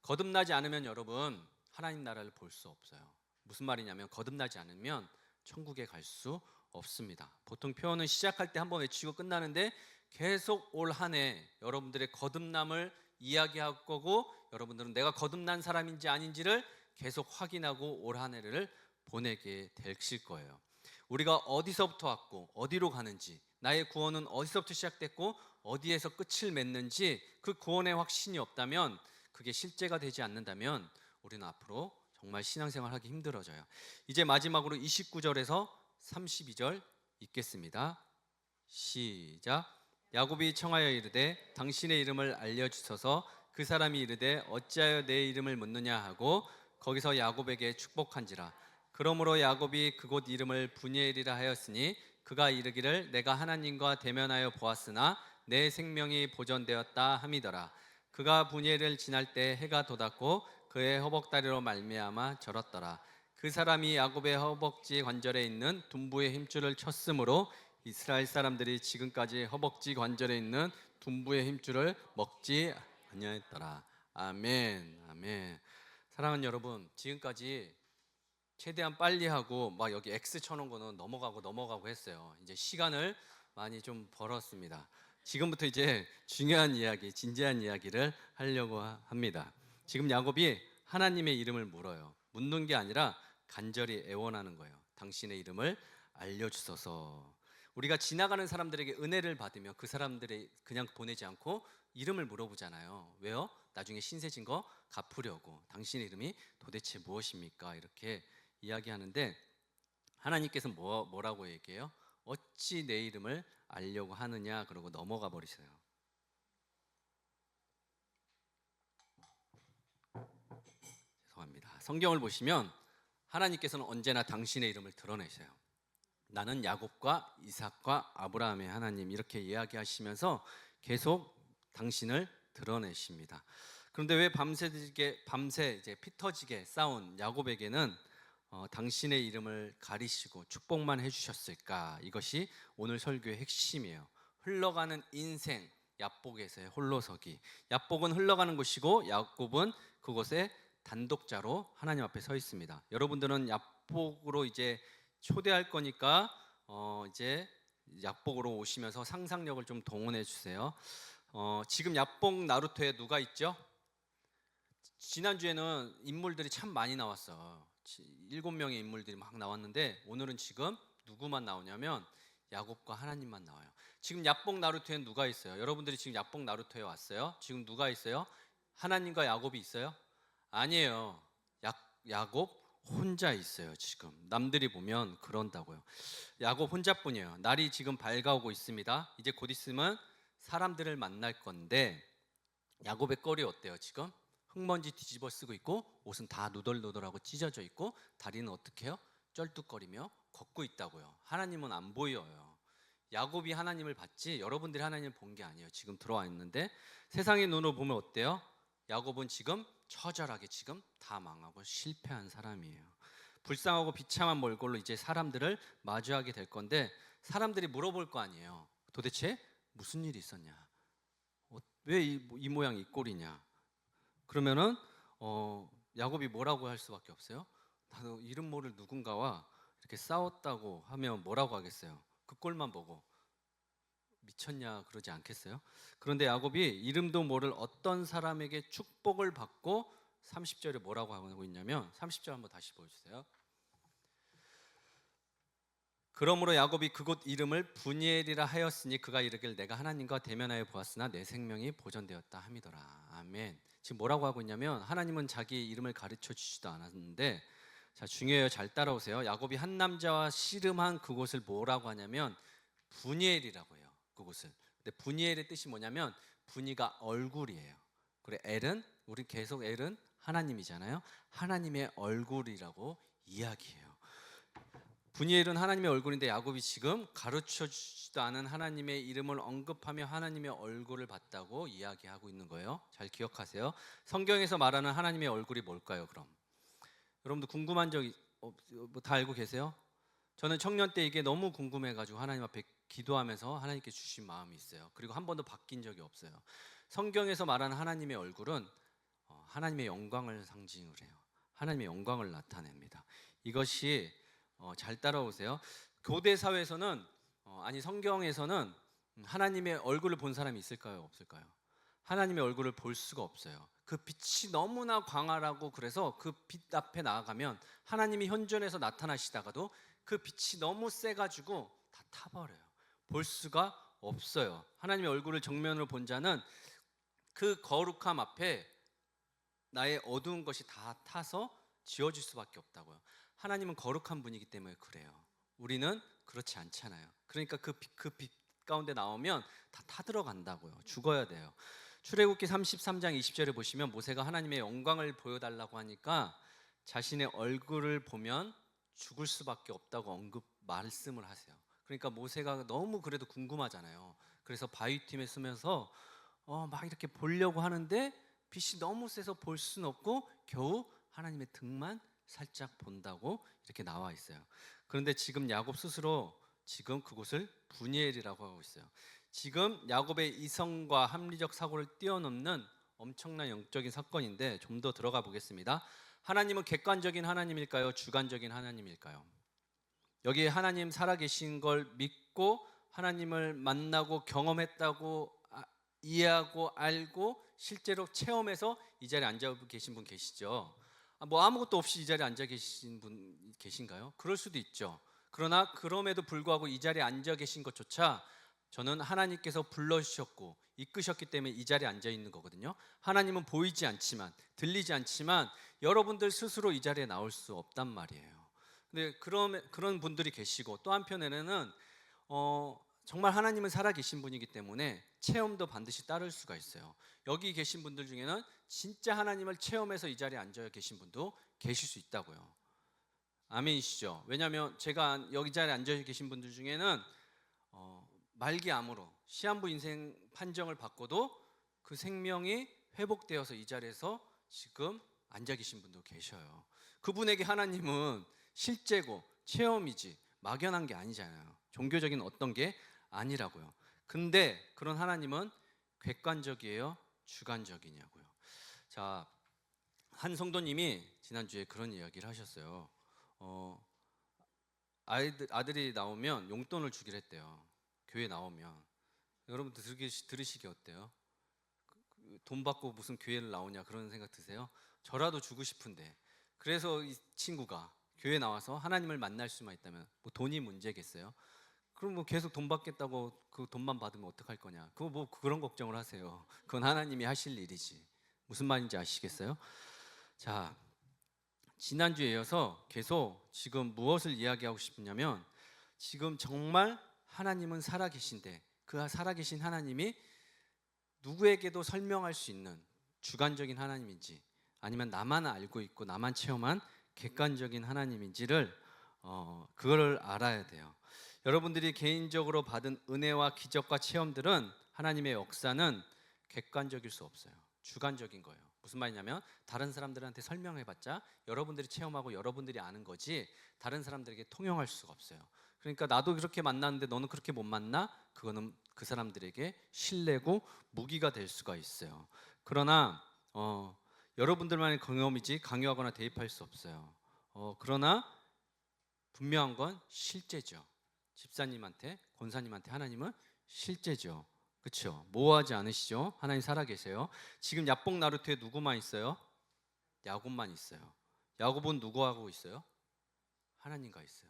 거듭나지 않으면 여러분 하나님 나라를 볼 수 없어요. 무슨 말이냐면 거듭나지 않으면 천국에 갈 수 없습니다. 보통 표현은 시작할 때 한번 외치고 끝나는데 계속 올 한 해 여러분들의 거듭남을 이야기할 거고, 여러분들은 내가 거듭난 사람인지 아닌지를 계속 확인하고 올 한 해를 보내게 되실 거예요. 우리가 어디서부터 왔고 어디로 가는지, 나의 구원은 어디서부터 시작됐고 어디에서 끝을 맺는지 그 구원의 확신이 없다면, 그게 실제가 되지 않는다면 우리는 앞으로 정말 신앙생활 하기 힘들어져요. 이제 마지막으로 29절에서 32절 읽겠습니다. 시작. 야곱이 청하여 이르되 당신의 이름을 알려주소서. 그 사람이 이르되 어찌하여 내 이름을 묻느냐 하고 거기서 야곱에게 축복한지라. 그러므로 야곱이 그곳 이름을 브니엘이라 하였으니 그가 이르기를 내가 하나님과 대면하여 보았으나 내 생명이 보존되었다 함이더라. 그가 브니엘을 지날 때 해가 돋았고 그의 허벅다리로 말미암아 절었더라. 그 사람이 야곱의 허벅지 관절에 있는 둔부의 힘줄을 쳤으므로 이스라엘 사람들이 지금까지 허벅지 관절에 있는 둔부의 힘줄을 먹지 아니하였더라. 아멘. 아멘. 사랑하는 여러분, 지금까지 최대한 빨리 하고 막 여기 X 쳐놓은 거는 넘어가고 했어요. 이제 시간을 많이 좀 벌었습니다. 지금부터 이제 중요한 이야기, 진지한 이야기를 하려고 합니다. 지금 야곱이 하나님의 이름을 물어요. 묻는 게 아니라 간절히 애원하는 거예요. 당신의 이름을 알려주소서. 우리가 지나가는 사람들에게 은혜를 받으면 그 사람들이 그냥 보내지 않고 이름을 물어보잖아요. 왜요? 나중에 신세진 거 갚으려고. 당신의 이름이 도대체 무엇입니까? 이렇게 이야기하는데 하나님께서 뭐라고 얘기해요? 어찌 내 이름을 알려고 하느냐, 그러고 넘어가 버리세요. 성경을 보시면 하나님께서는 언제나 당신의 이름을 드러내셔요. 나는 야곱과 이삭과 아브라함의 하나님 이렇게 이야기하시면서 계속 당신을 드러내십니다. 그런데 왜 밤새 이제 피 터지게 싸운 야곱에게는 당신의 이름을 가리시고 축복만 해주셨을까? 이것이 오늘 설교의 핵심이에요. 흘러가는 인생, 야복에서의 홀로서기. 야복은 흘러가는 곳이고 야곱은 그곳에 단독자로 하나님 앞에 서 있습니다. 여러분들은 야복으로 이제 초대할 거니까 이제 야복으로 오시면서 상상력을 좀 동원해 주세요. 지금 야복 나루토에 누가 있죠? 지난주에는 인물들이 참 많이 나왔어. 7명의 인물들이 막 나왔는데 오늘은 지금 누구만 나오냐면 야곱과 하나님만 나와요. 지금 야복 나루토에 누가 있어요? 여러분들이 지금 야복 나루토에 왔어요? 지금 누가 있어요? 하나님과 야곱이 있어요? 아니에요. 야곱 혼자 있어요. 지금 남들이 보면 그런다고요. 야곱 혼자뿐이에요. 날이 지금 밝아오고 있습니다. 이제 곧 있으면 사람들을 만날 건데 야곱의 꼴이 어때요? 지금 흙먼지 뒤집어 쓰고 있고 옷은 다 누덜누덜하고 찢어져 있고 다리는 어떻게 해요? 쩔뚝거리며 걷고 있다고요. 하나님은 안 보여요. 야곱이 하나님을 봤지 여러분들이 하나님을 본 게 아니에요. 지금 들어와 있는데 세상의 눈으로 보면 어때요? 야곱은 지금 처절하게 지금 다 망하고 실패한 사람이에요. 불쌍하고 비참한 몰골로 이제 사람들을 마주하게 될 건데 사람들이 물어볼 거 아니에요. 도대체 무슨 일이 있었냐? 왜 이 모양 이 꼴이냐? 그러면은 야곱이 뭐라고 할 수밖에 없어요? 나도 이름 모를 누군가와 이렇게 싸웠다고 하면 뭐라고 하겠어요? 그 꼴만 보고 미쳤냐 그러지 않겠어요? 그런데 야곱이 이름도 모를 어떤 사람에게 축복을 받고 30절에 뭐라고 하고 있냐면 30절 한번 다시 보여주세요. 그러므로 야곱이 그곳 이름을 브니엘이라 하였으니 그가 이르길 내가 하나님과 대면하여 보았으나 내 생명이 보존되었다 함이더라. 아멘. 지금 뭐라고 하고 있냐면 하나님은 자기 이름을 가르쳐 주지도 않았는데 자 중요해요. 잘 따라오세요. 야곱이 한 남자와 씨름한 그곳을 뭐라고 하냐면 브니엘이라고 해요. 그곳을. 근데 브니엘의 뜻이 뭐냐면 브니가 얼굴이에요. 그래 엘은 우리 계속 엘은 하나님이잖아요. 하나님의 얼굴이라고 이야기해요. 브니엘은 하나님의 얼굴인데 야곱이 지금 가르쳐 주지도 않은 하나님의 이름을 언급하며 하나님의 얼굴을 봤다고 이야기하고 있는 거예요. 잘 기억하세요. 성경에서 말하는 하나님의 얼굴이 뭘까요? 그럼 여러분들 궁금한 적 다 알고 계세요? 저는 청년 때 이게 너무 궁금해가지고 하나님 앞에 기도하면서 하나님께 주신 마음이 있어요. 그리고 한 번도 바뀐 적이 없어요. 성경에서 말하는 하나님의 얼굴은 하나님의 영광을 상징을 해요. 하나님의 영광을 나타냅니다. 이것이 잘 따라오세요. 고대 사회에서는 아니 성경에서는 하나님의 얼굴을 본 사람이 있을까요? 없을까요? 하나님의 얼굴을 볼 수가 없어요. 그 빛이 너무나 광활하고 그래서 그 빛 앞에 나아가면 하나님이 현존해서 나타나시다가도 그 빛이 너무 세가지고 다 타버려요. 볼 수가 없어요. 하나님의 얼굴을 정면으로 본 자는 그 거룩함 앞에 나의 어두운 것이 다 타서 지워질 수밖에 없다고요. 하나님은 거룩한 분이기 때문에 그래요. 우리는 그렇지 않잖아요. 그러니까 그 빛 가운데 나오면 다 타들어간다고요. 죽어야 돼요. 출애굽기 33장 20절에 보시면 모세가 하나님의 영광을 보여달라고 하니까 자신의 얼굴을 보면 죽을 수밖에 없다고 말씀을 하세요. 그러니까 모세가 너무 그래도 궁금하잖아요. 그래서 바위틈에 쓰면서 막 이렇게 보려고 하는데 빛이 너무 세서 볼 수는 없고 겨우 하나님의 등만 살짝 본다고 이렇게 나와 있어요. 그런데 지금 야곱 스스로 지금 그곳을 브니엘이라고 하고 있어요. 지금 야곱의 이성과 합리적 사고를 뛰어넘는 엄청난 영적인 사건인데 좀 더 들어가 보겠습니다. 하나님은 객관적인 하나님일까요? 주관적인 하나님일까요? 여기 하나님 살아계신 걸 믿고 하나님을 만나고 경험했다고 이해하고 알고 실제로 체험해서 이 자리에 앉아 계신 분 계시죠? 뭐 아무것도 없이 이 자리에 앉아 계신 분 계신가요? 그럴 수도 있죠. 그러나 그럼에도 불구하고 이 자리에 앉아 계신 것조차 저는 하나님께서 불러주셨고 이끄셨기 때문에 이 자리에 앉아 있는 거거든요. 하나님은 보이지 않지만 들리지 않지만 여러분들 스스로 이 자리에 나올 수 없단 말이에요. 근데 그런 분들이 계시고 또 한편에는 정말 하나님은 살아계신 분이기 때문에 체험도 반드시 따를 수가 있어요. 여기 계신 분들 중에는 진짜 하나님을 체험해서 이 자리에 앉아 계신 분도 계실 수 있다고요. 아멘이시죠? 왜냐하면 제가 여기 자리에 앉아 계신 분들 중에는 말기암으로 시한부 인생 판정을 받고도 그 생명이 회복되어서 이 자리에서 지금 앉아 계신 분도 계셔요. 그분에게 하나님은 실제고 체험이지 막연한 게 아니잖아요. 종교적인 어떤 게 아니라고요. 근데 그런 하나님은 객관적이에요? 주관적이냐고요. 자, 한 성도님이 지난주에 그런 이야기를 하셨어요. 아들이 나오면 용돈을 주기로 했대요. 교회 나오면. 여러분들 들으시기 어때요? 돈 받고 무슨 교회를 나오냐 그런 생각 드세요? 저라도 주고 싶은데. 그래서 이 친구가 교회 나와서 하나님을 만날 수만 있다면 뭐 돈이 문제겠어요? 그럼 뭐 계속 돈 받겠다고 그 돈만 받으면 어떡할 거냐? 그거 뭐 그런 걱정을 하세요. 그건 하나님이 하실 일이지. 무슨 말인지 아시겠어요? 자, 지난주에 이어서 계속 지금 무엇을 이야기하고 싶냐면 지금 정말 하나님은 살아계신데 그 살아계신 하나님이 누구에게도 설명할 수 있는 주관적인 하나님인지 아니면 나만 알고 있고 나만 체험한 객관적인 하나님인지를 그거를 알아야 돼요. 여러분들이 개인적으로 받은 은혜와 기적과 체험들은 하나님의 역사는 객관적일 수 없어요. 주관적인 거예요. 무슨 말이냐면 다른 사람들한테 설명해봤자 여러분들이 체험하고 여러분들이 아는 거지 다른 사람들에게 통용할 수가 없어요. 그러니까 나도 그렇게 만났는데 너는 그렇게 못 만나? 그거는 그 사람들에게 신뢰고 무기가 될 수가 있어요. 그러나 여러분들만의 경험이지 강요하거나 대입할 수 없어요. 그러나 분명한 건 실제죠. 집사님한테, 권사님한테 하나님은 실제죠. 그렇죠? 모호하지 않으시죠? 하나님 살아계세요. 지금 야복 나루토에 누구만 있어요? 야곱만 있어요. 야곱은 누구하고 있어요? 하나님과 있어요.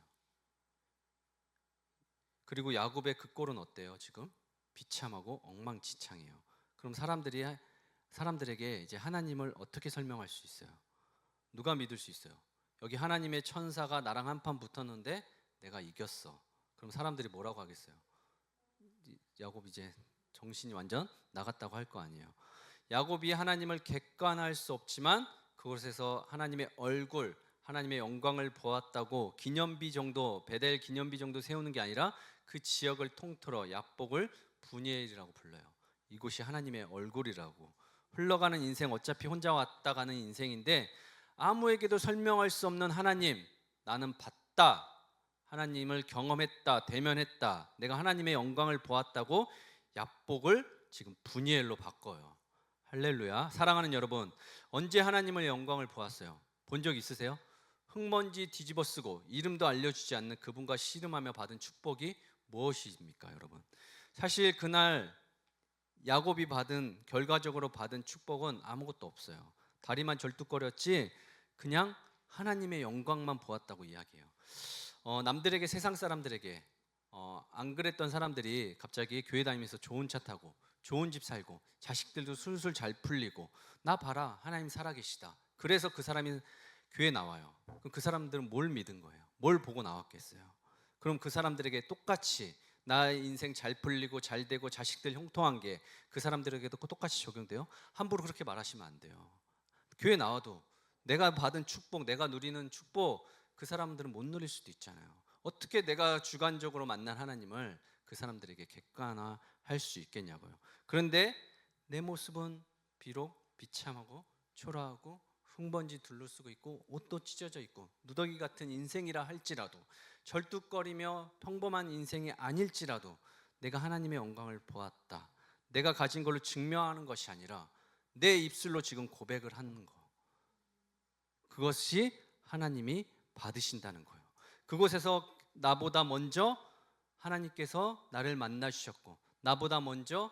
그리고 야곱의 그 꼴은 어때요? 지금 비참하고 엉망진창이에요. 그럼 사람들에게 이제 하나님을 어떻게 설명할 수 있어요? 누가 믿을 수 있어요? 여기 하나님의 천사가 나랑 한판 붙었는데 내가 이겼어. 그럼 사람들이 뭐라고 하겠어요? 야곱 이제 정신이 완전 나갔다고 할 거 아니에요. 야곱이 하나님을 객관할 수 없지만 그곳에서 하나님의 얼굴, 하나님의 영광을 보았다고 기념비 정도, 베델 기념비 정도 세우는 게 아니라 그 지역을 통틀어 야복을 분이엘이라고 불러요. 이곳이 하나님의 얼굴이라고. 흘러가는 인생 어차피 혼자 왔다 가는 인생인데 아무에게도 설명할 수 없는 하나님, 나는 봤다. 하나님을 경험했다, 대면했다. 내가 하나님의 영광을 보았다고 야복을 지금 분이엘로 바꿔요. 할렐루야. 사랑하는 여러분, 언제 하나님의 영광을 보았어요? 본 적 있으세요? 흙먼지 뒤집어 쓰고 이름도 알려주지 않는 그분과 씨름하며 받은 축복이 무엇입니까, 여러분? 사실 그날 야곱이 결과적으로 받은 축복은 아무것도 없어요. 다리만 절뚝거렸지 그냥 하나님의 영광만 보았다고 이야기해요. 남들에게, 세상 사람들에게 안 그랬던 사람들이 갑자기 교회 다니면서 좋은 차 타고 좋은 집 살고 자식들도 술술 잘 풀리고 나 봐라 하나님 살아계시다. 그래서 그 사람이 교회 나와요. 그럼 그 사람들은 뭘 믿은 거예요? 뭘 보고 나왔겠어요? 그럼 그 사람들에게 똑같이 나 인생 잘 풀리고 잘 되고 자식들 형통한 게 그 사람들에게도 똑같이 적용돼요? 함부로 그렇게 말하시면 안 돼요. 교회 나와도 내가 받은 축복, 내가 누리는 축복 그 사람들은 못 누릴 수도 있잖아요. 어떻게 내가 주관적으로 만난 하나님을 그 사람들에게 객관화할 수 있겠냐고요. 그런데 내 모습은 비록 비참하고 초라하고 흙먼지 둘러쓰고 있고 옷도 찢어져 있고 누더기 같은 인생이라 할지라도 절뚝거리며 평범한 인생이 아닐지라도 내가 하나님의 영광을 보았다. 내가 가진 걸로 증명하는 것이 아니라 내 입술로 지금 고백을 하는 거. 그것이 하나님이 받으신다는 거예요. 그곳에서 나보다 먼저 하나님께서 나를 만나 주셨고 나보다 먼저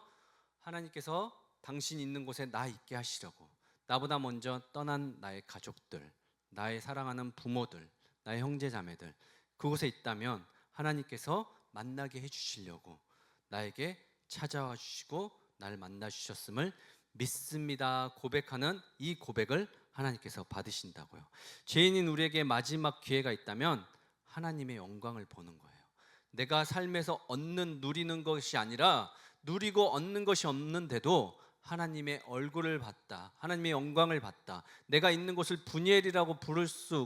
하나님께서 당신 있는 곳에 나 있게 하시려고 나보다 먼저 떠난 나의 가족들, 나의 사랑하는 부모들, 나의 형제 자매들 그곳에 있다면 하나님께서 만나게 해주시려고 나에게 찾아와 주시고 나를 만나 주셨음을 믿습니다 고백하는 이 고백을 하나님께서 받으신다고요. 죄인인 우리에게 마지막 기회가 있다면 하나님의 영광을 보는 거예요. 내가 삶에서 누리는 것이 아니라 누리고 얻는 것이 없는데도 하나님의 얼굴을 봤다, 하나님의 영광을 봤다, 내가 있는 곳을 분이엘이라고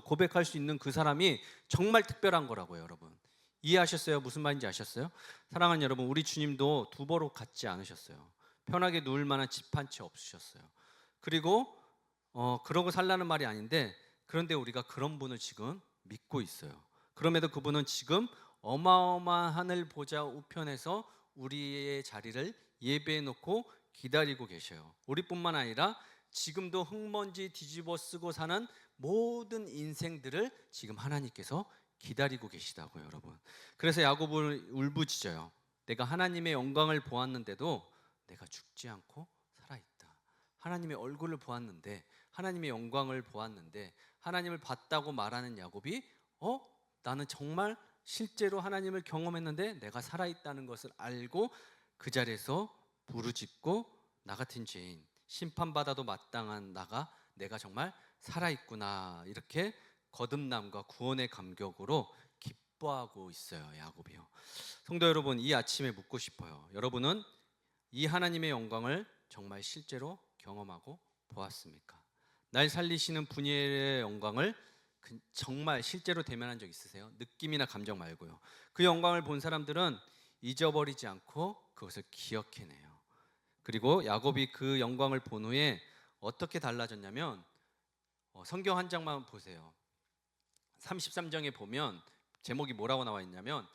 고백할 수 있는 그 사람이 정말 특별한 거라고요. 여러분 이해하셨어요? 무슨 말인지 아셨어요? 사랑하는 여러분, 우리 주님도 두버로 갖지 않으셨어요. 편하게 누울 만한 집 한 채 없으셨어요. 그리고 그러고 살라는 말이 아닌데, 그런데 우리가 그런 분을 지금 믿고 있어요. 그럼에도 그분은 지금 어마어마한 하늘 보좌 우편에서 우리의 자리를 예배해 놓고 기다리고 계셔요. 우리뿐만 아니라 지금도 흙먼지 뒤집어 쓰고 사는 모든 인생들을 지금 하나님께서 기다리고 계시다고요, 여러분. 그래서 야곱을 울부짖어요. 내가 하나님의 영광을 보았는데도 내가 죽지 않고 살아있다. 하나님의 얼굴을 보았는데, 하나님의 영광을 보았는데, 하나님을 봤다고 말하는 야곱이 나는 정말 실제로 하나님을 경험했는데 내가 살아있다는 것을 알고 그 자리에서 부르짖고, 나 같은 죄인, 심판받아도 마땅한 내가 정말 살아있구나, 이렇게 거듭남과 구원의 감격으로 기뻐하고 있어요, 야곱이요. 성도 여러분, 이 아침에 묻고 싶어요. 여러분은 이 하나님의 영광을 정말 실제로 경험하고 보았습니까? 날 살리시는 분이엘의 영광을 정말 실제로 대면한 적 있으세요? 느낌이나 감정 말고요. 그 영광을 본 사람들은 잊어버리지 않고 그것을 기억해내요. 그리고 야곱이 그 영광을 본 후에 어떻게 달라졌냐면, 성경 한 장만 보세요. 33장에 보면 제목이 뭐라고 나와 있냐면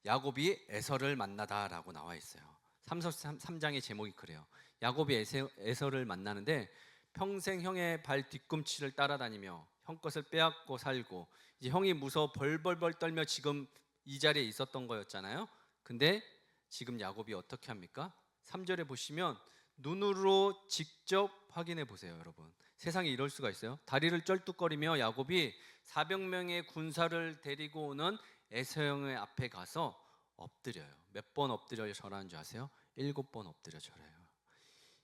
야곱이 에서를 만나다라고 나와 있어요. 33장의 제목이 그래요. 야곱이 에서를 만나는데 평생 형의 발 뒤꿈치를 따라다니며 형 것을 빼앗고 살고, 이제 형이 무서워 벌벌벌 떨며 지금 이 자리에 있었던 거였잖아요. 근데 지금 야곱이 어떻게 합니까? 3절에 보시면 눈으로 직접 확인해 보세요, 여러분. 세상에 이럴 수가 있어요? 다리를 쩔뚝거리며 야곱이 400명의 군사를 데리고 오는 에서 형의 앞에 가서 엎드려요. 몇 번 엎드려 절하는 줄 아세요? 7번 엎드려 절해요.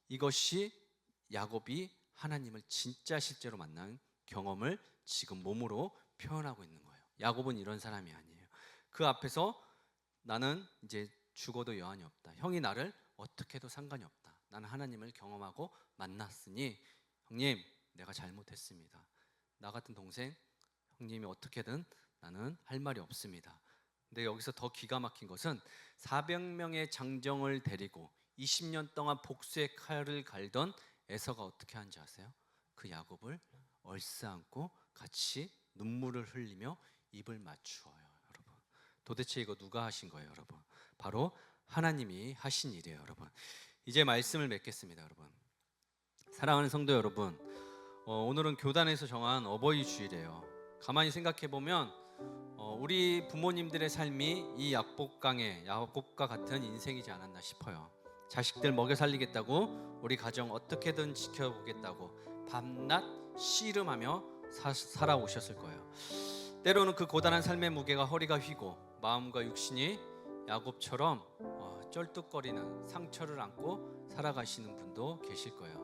이것이 야곱이 하나님을 진짜 실제로 만난 경험을 지금 몸으로 표현하고 있는 거예요. 야곱은 이런 사람이 아니에요. 그 앞에서 나는 이제 죽어도 여한이 없다, 형이 나를 어떻게 해도 상관이 없다, 나는 하나님을 경험하고 만났으니 형님, 내가 잘못했습니다. 나 같은 동생, 형님이 어떻게든 나는 할 말이 없습니다. 근데 여기서 더 기가 막힌 것은 400명의 장정을 데리고 20년 동안 복수의 칼을 갈던 에서가 어떻게 하는지 아세요? 그 야곱을 얼싸안고 같이 눈물을 흘리며 입을 맞추어요. 여러분, 도대체 이거 누가 하신 거예요, 여러분? 바로 하나님이 하신 일이에요, 여러분. 이제 말씀을 맺겠습니다, 여러분. 사랑하는 성도 여러분, 오늘은 교단에서 정한 어버이 주일이에요. 가만히 생각해 보면 우리 부모님들의 삶이 이 야곱과 같은 인생이지 않았나 싶어요. 자식들 먹여 살리겠다고, 우리 가정 어떻게든 지켜보겠다고 밤낮 씨름하며 살아오셨을 거예요. 때로는 그 고단한 삶의 무게가 허리가 휘고 마음과 육신이 야곱처럼 쩔뚝거리는 상처를 안고 살아가시는 분도 계실 거예요.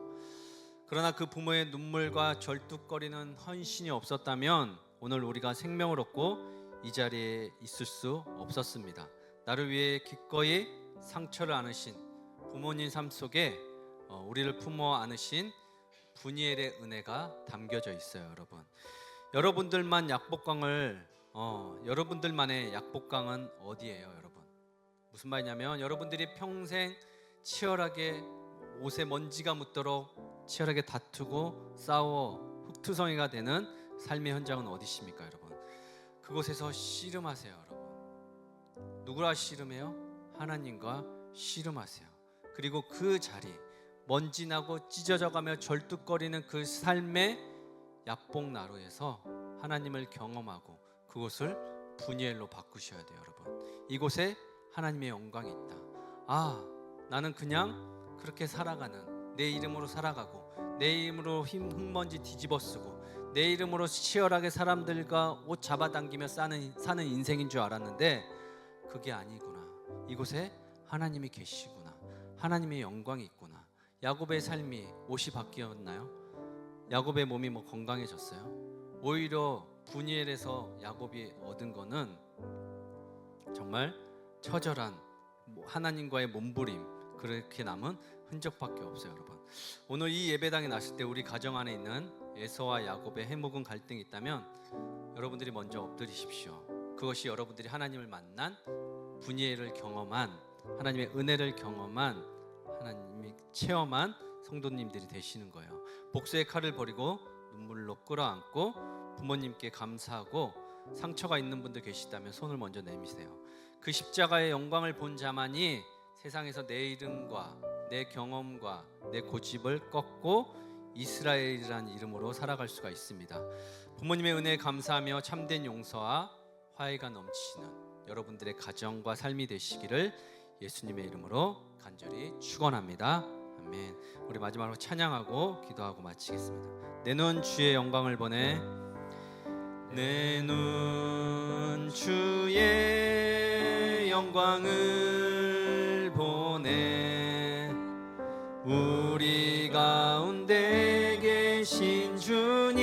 그러나 그 부모의 눈물과 절뚝거리는 헌신이 없었다면 오늘 우리가 생명을 얻고 이 자리에 있을 수 없었습니다. 나를 위해 기꺼이 상처를 안으신 부모님 삶 속에 우리를 품어 안으신 분이엘의 은혜가 담겨져 있어요, 여러분. 여러분들만의 약복강은 어디예요, 여러분? 무슨 말이냐면, 여러분들이 평생 치열하게 옷에 먼지가 묻도록 치열하게 다투고 싸워 흙투성이가 되는 삶의 현장은 어디십니까, 여러분? 그곳에서 씨름하세요, 여러분. 누구랑 씨름해요? 하나님과 씨름하세요. 그리고 그 자리, 먼지 나고 찢어져가며 절뚝거리는 그 삶의 약복나루에서 하나님을 경험하고 그곳을 분이엘로 바꾸셔야 돼요, 여러분. 이곳에 하나님의 영광이 있다. 나는 그냥 그렇게 살아가는, 내 이름으로 살아가고 내 이름으로 흙먼지 뒤집어 쓰고 내 이름으로 치열하게 사람들과 옷 잡아당기며 사는 인생인 줄 알았는데 그게 아니구나. 이곳에 하나님이 계시구나. 하나님의 영광이 있구나. 야곱의 삶이 옷이 바뀌었나요? 야곱의 몸이 건강해졌어요? 오히려 분이엘에서 야곱이 얻은 거는 정말 처절한 하나님과의 몸부림, 그렇게 남은 흔적밖에 없어요, 여러분. 오늘 이 예배당에 나왔을 때 우리 가정 안에 있는 에서와 야곱의 해묵은 갈등이 있다면 여러분들이 먼저 엎드리십시오. 그것이 여러분들이 하나님을 만난 분이엘을 경험한, 하나님의 은혜를 경험한, 하나님이 체험한 성도님들이 되시는 거예요. 복수의 칼을 버리고 눈물로 끌어안고 부모님께 감사하고 상처가 있는 분들 계시다면 손을 먼저 내미세요. 그 십자가의 영광을 본 자만이 세상에서 내 이름과 내 경험과 내 고집을 꺾고 이스라엘이라는 이름으로 살아갈 수가 있습니다. 부모님의 은혜에 감사하며 참된 용서와 화해가 넘치는 여러분들의 가정과 삶이 되시기를 예수님의 이름으로 간절히 축원합니다. 아멘. 우리 마지막으로 찬양하고 기도하고 마치겠습니다. 내 눈 주의 영광을 보내, 내 눈 주의 영광을 보내, 우리 가운데 계신 주님,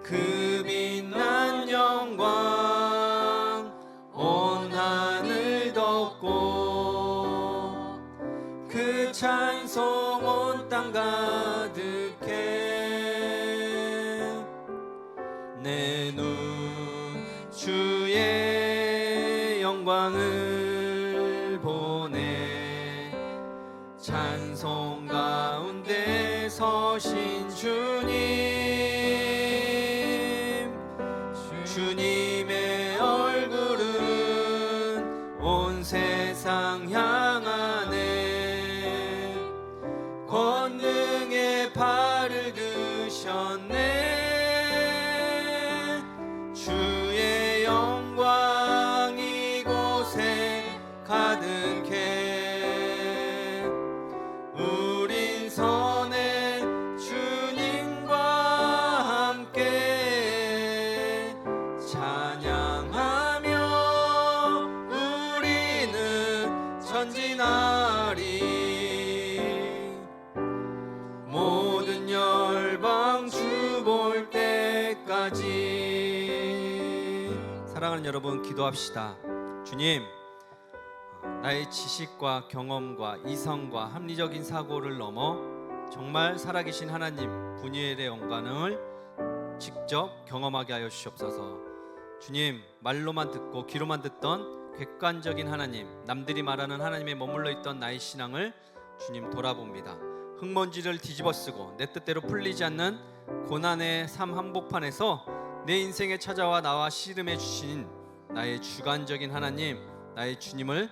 그 빛난 영광 온 하늘 덮고, 그 찬송 온 땅 가득해. 내 눈 주의 영광을 보내, 찬송 가운데 서신 주님, 주님의 얼굴은 온 세상 향하네, 권능의 발을 드셨네, 주의 영광 이곳에 가득해. 우린 선해 주님과 함께 찬양하며 우리는 전진하리, 모든 열방 주 볼 때까지. 사랑하는 여러분, 기도합시다. 주님, 나의 지식과 경험과 이성과 합리적인 사고를 넘어 정말 살아계신 하나님 분이엘의 영광을 직접 경험하게 하여 주시옵소서. 주님, 말로만 듣고 귀로만 듣던 객관적인 하나님, 남들이 말하는 하나님에 머물러 있던 나의 신앙을 주님 돌아봅니다. 흙먼지를 뒤집어쓰고 내 뜻대로 풀리지 않는 고난의 삶 한복판에서 내 인생에 찾아와 나와 씨름해 주신 나의 주관적인 하나님, 나의 주님을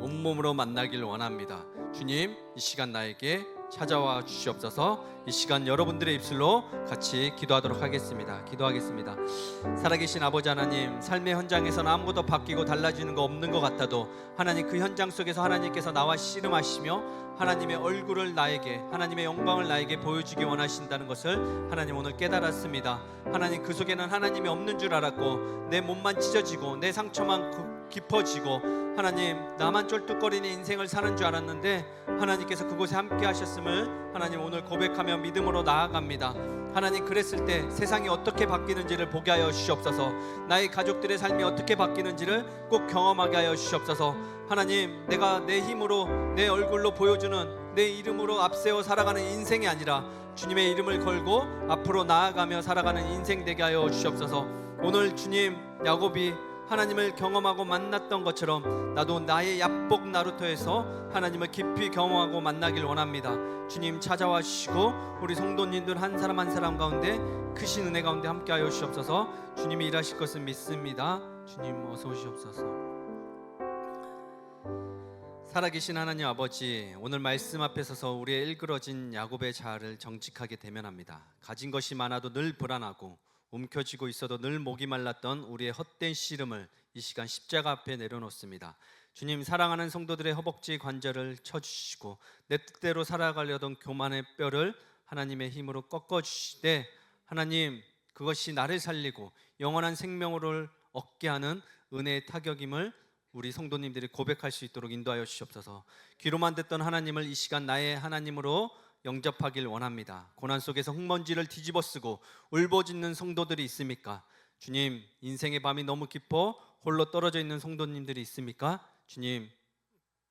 온몸으로 만나길 원합니다. 주님, 이 시간 나에게 찾아와 주시옵소서. 이 시간 여러분들의 입술로 같이 기도하도록 하겠습니다. 기도하겠습니다. 살아계신 아버지 하나님, 삶의 현장에서는 아무것도 바뀌고 달라지는 거 없는 것 같아도 하나님, 그 현장 속에서 하나님께서 나와 씨름하시며 하나님의 얼굴을 나에게, 하나님의 영광을 나에게 보여주기 원하신다는 것을 하나님 오늘 깨달았습니다. 하나님, 그 속에는 하나님이 없는 줄 알았고 내 몸만 찢어지고 내 상처만 깊어지고 하나님, 나만 쫄뚝거리는 인생을 사는 줄 알았는데 하나님께서 그곳에 함께 하셨음을 하나님 오늘 고백하며 믿음으로 나아갑니다. 하나님, 그랬을 때 세상이 어떻게 바뀌는지를 보게 하여 주시옵소서. 나의 가족들의 삶이 어떻게 바뀌는지를 꼭 경험하게 하여 주시옵소서. 하나님, 내가 내 힘으로 내 얼굴로 보여주는 내 이름으로 앞세워 살아가는 인생이 아니라 주님의 이름을 걸고 앞으로 나아가며 살아가는 인생 되게 하여 주시옵소서. 오늘 주님, 야곱이 하나님을 경험하고 만났던 것처럼 나도 나의 야복 나루터에서 하나님을 깊이 경험하고 만나길 원합니다. 주님, 찾아와 주시고 우리 성도님들 한 사람 한 사람 가운데 크신 은혜 가운데 함께하여 주시옵소서. 주님이 일하실 것을 믿습니다. 주님, 어서 오시옵소서. 살아계신 하나님 아버지, 오늘 말씀 앞에 서서 우리의 일그러진 야곱의 자아를 정직하게 대면합니다. 가진 것이 많아도 늘 불안하고 움켜쥐고 있어도 늘 목이 말랐던 우리의 헛된 씨름을 이 시간 십자가 앞에 내려놓습니다. 주님, 사랑하는 성도들의 허벅지 관절을 쳐주시고 내 뜻대로 살아가려던 교만의 뼈를 하나님의 힘으로 꺾어주시되 하나님, 그것이 나를 살리고 영원한 생명을 얻게 하는 은혜의 타격임을 우리 성도님들이 고백할 수 있도록 인도하여 주시옵소서. 귀로만 듣던 하나님을 이 시간 나의 하나님으로 영접하길 원합니다. 고난 속에서 흙먼지를 뒤집어쓰고 울부짖는 성도들이 있습니까? 주님, 인생의 밤이 너무 깊어 홀로 떨어져 있는 성도님들이 있습니까? 주님,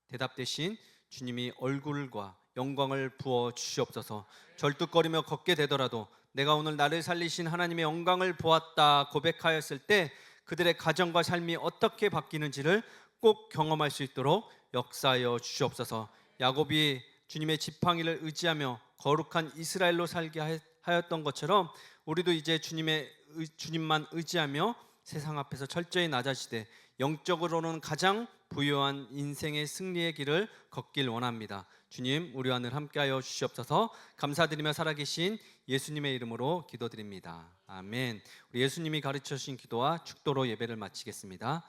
대답 대신 주님이 얼굴과 영광을 부어 주시옵소서. 절뚝거리며 걷게 되더라도 내가 오늘 나를 살리신 하나님의 영광을 보았다 고백하였을 때 그들의 가정과 삶이 어떻게 바뀌는지를 꼭 경험할 수 있도록 역사하여 주시옵소서. 야곱이 주님의 지팡이를 의지하며 거룩한 이스라엘로 살게 하였던 것처럼 우리도 이제 주님만 의지하며 세상 앞에서 철저히 낮아지되 영적으로는 가장 부유한 인생의 승리의 길을 걷길 원합니다. 주님, 우리와 늘 함께하여 주시옵소서. 감사드리며 살아계신 예수님의 이름으로 기도드립니다. 아멘. 우리 예수님이 가르쳐 주신 기도와 축도로 예배를 마치겠습니다.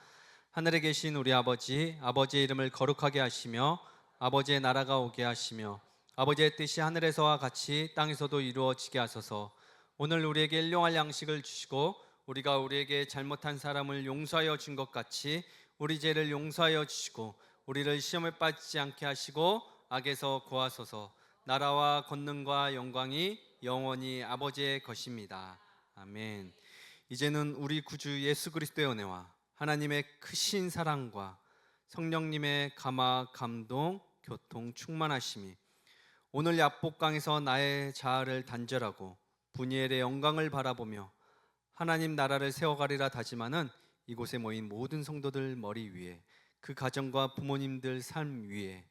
하늘에 계신 우리 아버지, 아버지의 이름을 거룩하게 하시며 아버지의 나라가 오게 하시며 아버지의 뜻이 하늘에서와 같이 땅에서도 이루어지게 하소서. 오늘 우리에게 일용할 양식을 주시고 우리가 우리에게 잘못한 사람을 용서하여 준 것 같이 우리 죄를 용서하여 주시고 우리를 시험에 빠지지 않게 하시고 악에서 구하소서. 나라와 권능과 영광이 영원히 아버지의 것입니다. 아멘. 이제는 우리 구주 예수 그리스도의 은혜와 하나님의 크신 사랑과 성령님의 감화, 감동, 교통, 충만하심이 오늘 야복강에서 나의 자아를 단절하고 분이엘의 영광을 바라보며 하나님 나라를 세워가리라 다짐하는 이곳에 모인 모든 성도들 머리 위에, 그 가정과 부모님들 삶 위에,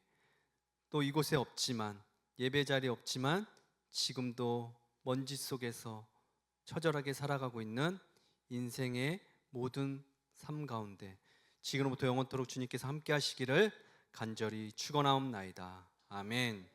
또 이곳에 없지만, 예배 자리에 없지만 지금도 먼지 속에서 처절하게 살아가고 있는 인생의 모든 삶 가운데 지금부터 영원토록 주님께서 함께 하시기를 간절히 축원하옵나이다. 아멘.